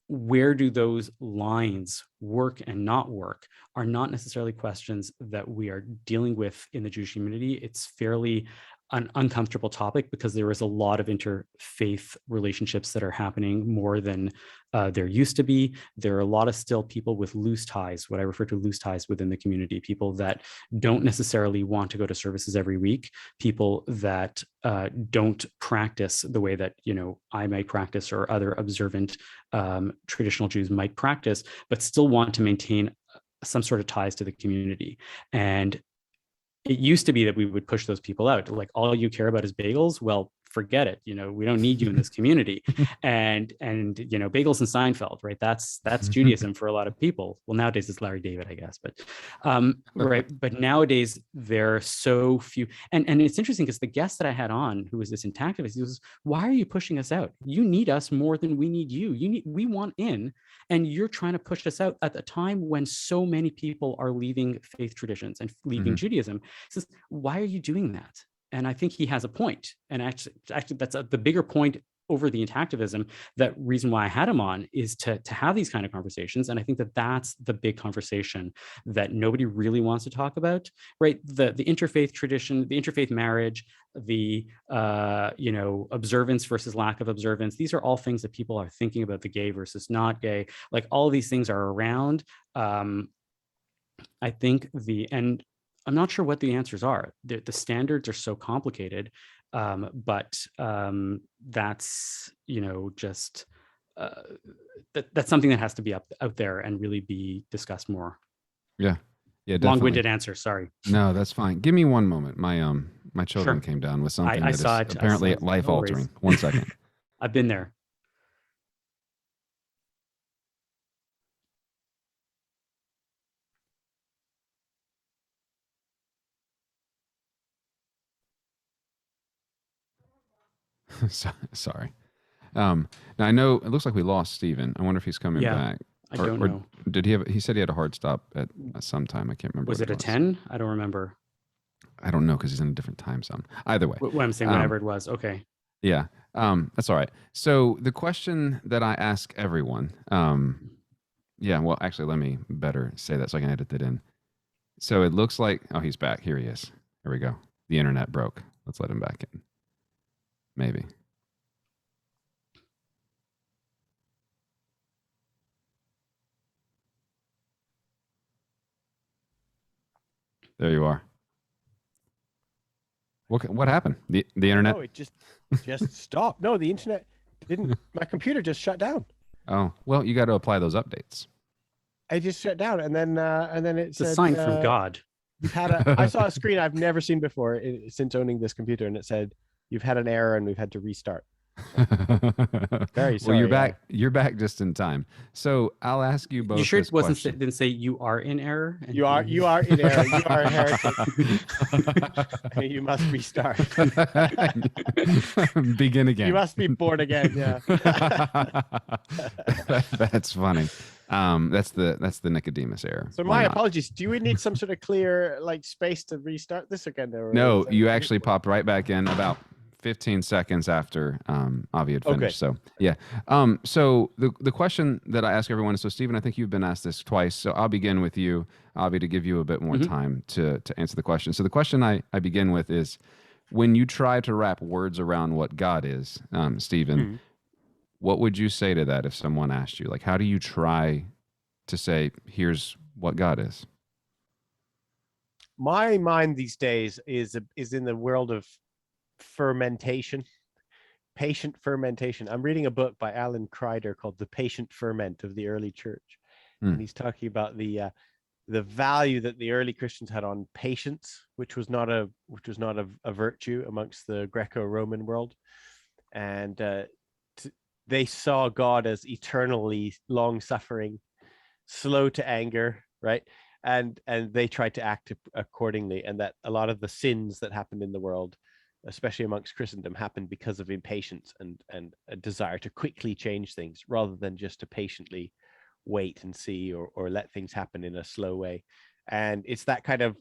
Where do those lines work and not work are not necessarily questions that we are dealing with in the Jewish community. It's fairly an uncomfortable topic because there is a lot of interfaith relationships that are happening more than there used to be. There are a lot of still people with loose ties, what I refer to loose ties within the community, people that don't necessarily want to go to services every week, people that don't practice the way that, I might practice or other observant traditional Jews might practice, but still want to maintain some sort of ties to the community. And it used to be that we would push those people out. Like, all you care about is bagels. Well, forget it. We don't need you in this community. And bagels and Seinfeld, right? That's Judaism for a lot of people. Well, nowadays it's Larry David, I guess, but right. But nowadays there are so few. And it's interesting because the guest that I had on, who was this intactivist, he was, why are you pushing us out? You need us more than we need you. We want in, and you're trying to push us out at a time when so many people are leaving faith traditions and leaving Judaism. He says, why are you doing that? And I think he has a point. And actually that's the bigger point over the intactivism. That reason why I had him on is to have these kind of conversations. And I think that that's the big conversation that nobody really wants to talk about, right? The interfaith tradition, the interfaith marriage, the observance versus lack of observance. These are all things that people are thinking about, the gay versus not gay. Like, all of these things are around. I think and I'm not sure what the answers are. The standards are so complicated, but that's just that's something that has to be out there and really be discussed more. Yeah, definitely. Long-winded answer. Sorry. No, that's fine. Give me one moment. My children came down with something that is apparently life-altering. 1 second. I've been there. Sorry. Now I know it looks like we lost Stephen. I wonder if he's coming Yeah, back. I don't know. Did he have? He said he had a hard stop at some time. I can't remember. Was what it a 10? I don't remember. I don't know because he's in a different time zone. Either way, What I'm saying, whenever it was. Okay. yeah, that's all right. So the question that I ask everyone, yeah, well, actually, let me better say that so I can edit that in. So it looks like, oh, he's back. Here he is. Here we go. The internet broke. Let's let him back in. Maybe. There you are. What happened? The internet? No, it just stopped. No, the internet didn't. My computer just shut down. Oh, well, you got to apply those updates. I just shut down, and then it It's a said, sign from God. You've had I saw a screen I've never seen before since owning this computer, and it said you've had an error and we've had to restart. Very sorry. Well, you're back. You're back just in time. So I'll ask you both. You sure this it wasn't question. didn't say you are in error? You are in error. You are a heretic. You must restart. Begin again. You must be born again. Yeah. That's funny. That's the Nicodemus error. So my apologies. Do we need some sort of clear space to restart this again? No, you actually popped right back in about 15 seconds after Avi had finished. Okay. So yeah. So the question that I ask everyone is, so Stephen, I think you've been asked this twice. So I'll begin with you, Avi, to give you a bit more time to answer the question. So the question I begin with is, when you try to wrap words around what God is, Stephen, what would you say to that if someone asked you? Like, how do you try to say, here's what God is? My mind these days is in the world of fermentation, patient fermentation. I'm reading a book by Alan Kreider called The Patient Ferment of the Early Church. And he's talking about the value that the early Christians had on patience, which was not a virtue amongst the Greco-Roman world. And they saw God as eternally long-suffering, slow to anger, right? And they tried to act accordingly, and that a lot of the sins that happened in the world, especially amongst Christendom, happened because of impatience and a desire to quickly change things rather than just to patiently wait and see or let things happen in a slow way. And it's that kind of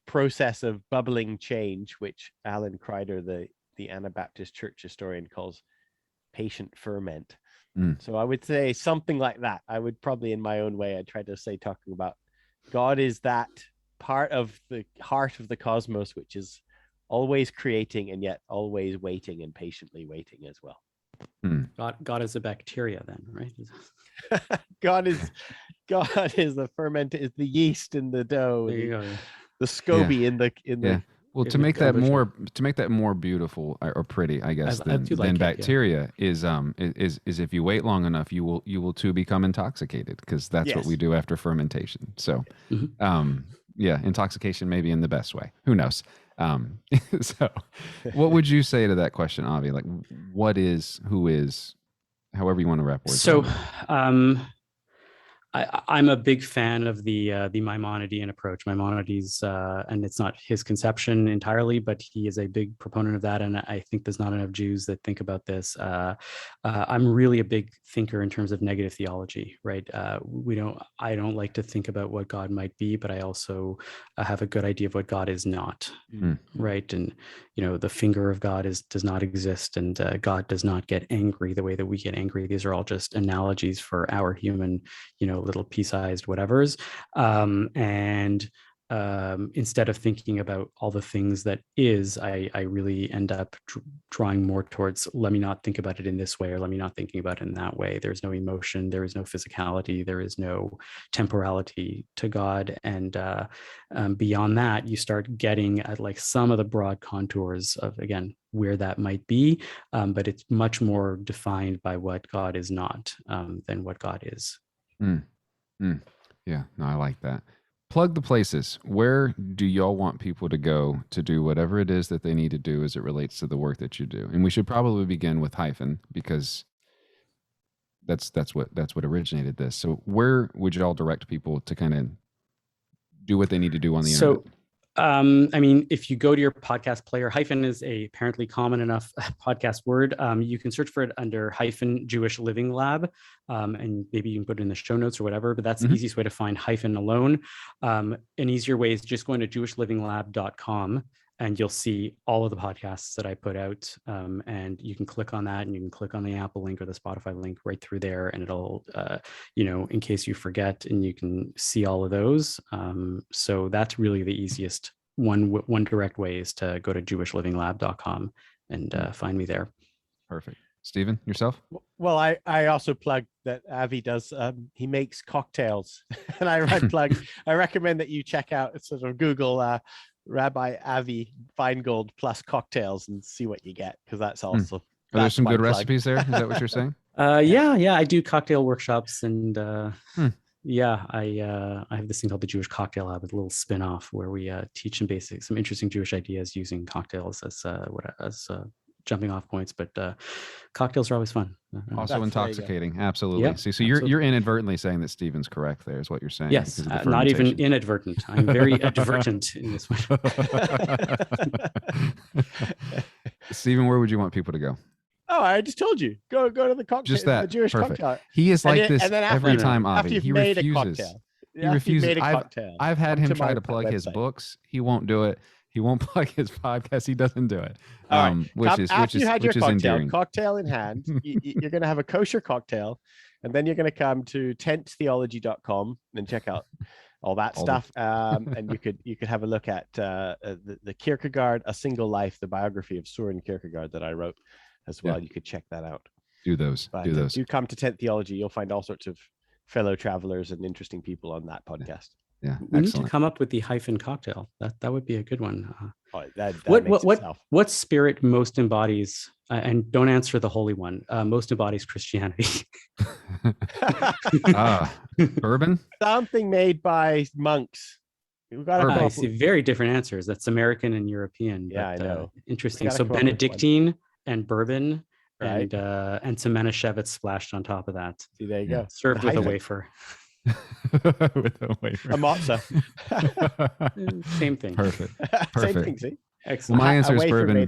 process of bubbling change, which Alan Kreider, the Anabaptist church historian, calls patient ferment. So I would say something like that. I would probably, in my own way, I'd try to say, talking about God is that part of the heart of the cosmos, which is always creating and yet always waiting and patiently waiting as well. God is a bacteria then, right? God is the ferment, is the yeast in the dough. There you go. The SCOBY in the Well, to make that more beautiful or pretty, I guess, than bacteria is if you wait long enough, you will too become intoxicated, because that's what we do after fermentation. So, yeah, intoxication maybe in the best way. Who knows? So, what would you say to that question, Avi? Like, what is, who is, however you want to wrap words. So, I'm a big fan of the Maimonidean approach. Maimonides, and it's not his conception entirely, but he is a big proponent of that. And I think there's not enough Jews that think about this. I'm really a big thinker in terms of negative theology, right? I don't like to think about what God might be, but I also have a good idea of what God is not, right? And the finger of God does not exist, and God does not get angry the way that we get angry. These are all just analogies for our human, little pea-sized whatevers. And instead of thinking about all the things that is, I really end up drawing more towards, let me not think about it in this way, or let me not thinking about it in that way. There's no emotion, there is no physicality, there is no temporality to God. And beyond that, you start getting at like some of the broad contours of, again, where that might be, but it's much more defined by what God is not than what God is. Yeah, no, I like that. Plug the places. Where do y'all want people to go to do whatever it is that they need to do as it relates to the work that you do? And we should probably begin with Hyphen, because that's what originated this. So where would y'all direct people to kind of do what they need to do on the internet? I mean, if you go to your podcast player, hyphen is a apparently common enough podcast word. You can search for it under hyphen Jewish Living Lab, and maybe you can put it in the show notes or whatever. But that's the easiest way to find hyphen alone. An easier way is just going to jewishliving.lab.com, and you'll see all of the podcasts that I put out. And you can click on that, and you can click on the Apple link or the Spotify link right through there, and it'll, in case you forget, and you can see all of those. So that's really the easiest one direct way is to go to jewishliving.lab.com and find me there. Perfect. Stephen, yourself? Well, I also plug that Avi does. He makes cocktails, and I recommend that you check out sort of Google Rabbi Avi Finegold plus cocktails and see what you get, because that's also. Are there some good recipes there? Is that what you're saying? Yeah, I do cocktail workshops, and yeah, I have this thing called the Jewish Cocktail Lab, a little spin-off where we teach some interesting Jewish ideas using cocktails as jumping off points, but cocktails are always fun. Also intoxicating. Absolutely. Yep, So you're inadvertently saying that Stephen's correct there is what you're saying. Yes, not even inadvertent. I'm very advertent in this one. Stephen, where would you want people to go? Oh, I just told you. Go to the cocktail. Just that. The Jewish Perfect. cocktail. He is like this every time, After Avi. you've He made refuses. a cocktail. He refuses. I've had Come him to try my to plug his website. books. He won't do it. He won't plug his podcast. He doesn't do it. All right. After you had your endearing. cocktail in hand, you're going to have a kosher cocktail, and then you're going to come to tenththeology.com and check out all that stuff. And you could have a look at the Kierkegaard, A Single Life, the biography of Soren Kierkegaard that I wrote as well. Yeah. You could check that out. Do those. Do come to 10th Theology. You'll find all sorts of fellow travelers and interesting people on that podcast. Yeah, we need to come up with the hyphen cocktail. That would be a good one. What spirit most embodies, and don't answer the holy one, most embodies Christianity? Bourbon? Something made by monks. We've got I see very different answers. That's American and European. Yeah, I know. Interesting. So Benedictine and bourbon, right, and some Manischewitz splashed on top of that. See, there you go. Served with a wafer. With a wafer. A matzah. Same thing. Perfect. Same thing, see? Excellent. Well, my answer is bourbon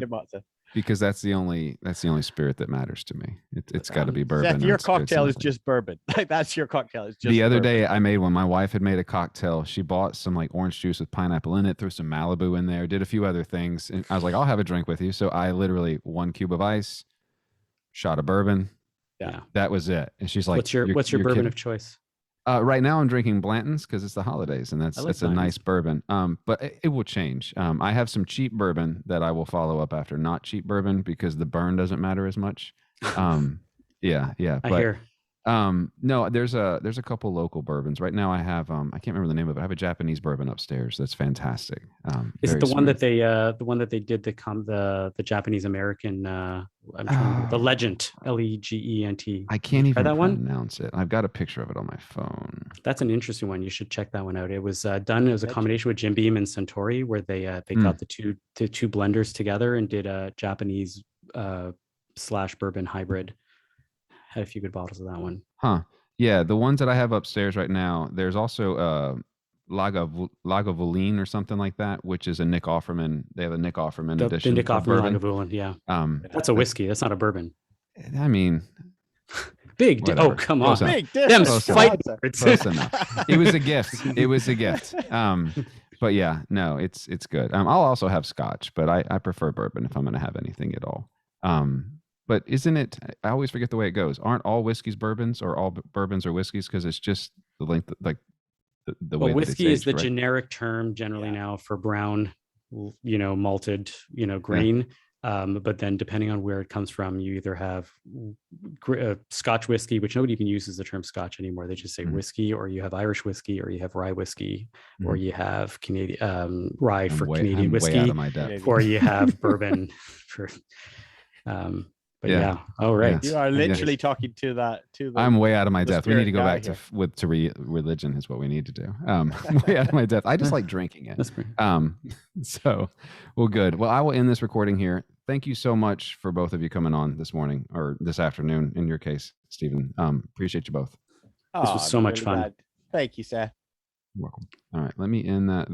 because that's the only spirit that matters to me. It's got to be bourbon. If your cocktail is just bourbon, like that's your cocktail. It's just the other bourbon. day I made one. My wife had made a cocktail. She bought some like orange juice with pineapple in it, threw some Malibu in there, did a few other things. And I was like, I'll have a drink with you. So I literally 1 cube of ice, shot of bourbon. Yeah. That was it. And she's like, what's your bourbon kidding? of choice? Right now I'm drinking Blanton's because it's the holidays, and that's a nice bourbon. But it will change. I have some cheap bourbon that I will follow up after not cheap bourbon because the burn doesn't matter as much. Yeah. I hear. No, there's a couple local bourbons. Right now I have I can't remember the name of it. I have a Japanese bourbon upstairs that's fantastic. Is it the one that they did the Japanese American the Legend, Legent? I can't even that pronounce it. I've got a picture of it on my phone. That's an interesting one. You should check that one out. It was done as a combination with Jim Beam and Suntory, where they got the two blenders together and did a Japanese / bourbon hybrid. Had a few good bottles of that one. Huh. Yeah, the ones that I have upstairs right now, there's also Lagavulin or something like that, which is a Nick Offerman. They have a Nick Offerman edition. The Nick Offerman Lagavulin, yeah. That's a whiskey. That's not a bourbon. I mean, big. Oh, come on. Big Them fight words. Close enough. It was a gift. It was a gift. But yeah, no, it's good. I'll also have scotch, but I prefer bourbon if I'm going to have anything at all. But isn't it? I always forget the way it goes. Aren't all whiskeys bourbons, or all bourbons are whiskeys? Because it's just the length, like the way. Whiskey that it's is the aged, right? generic term generally now for brown, malted, grain. Yeah. But then depending on where it comes from, you either have Scotch whiskey, which nobody even uses the term Scotch anymore. They just say whiskey, or you have Irish whiskey, or you have rye whiskey, or you have Canadian rye for Canadian whiskey, way out of my depth. or you have bourbon for. But yeah. Oh, right. You are literally talking to that. I'm way out of my depth. We need to go back to religion is what we need to do. I'm way out of my depth. I just like drinking it. So, well, good. Well, I will end this recording here. Thank you so much for both of you coming on this morning, or this afternoon in your case, Stephen. Appreciate you both. This was so much fun. Thank you, Seth. You're welcome. All right. Let me end that.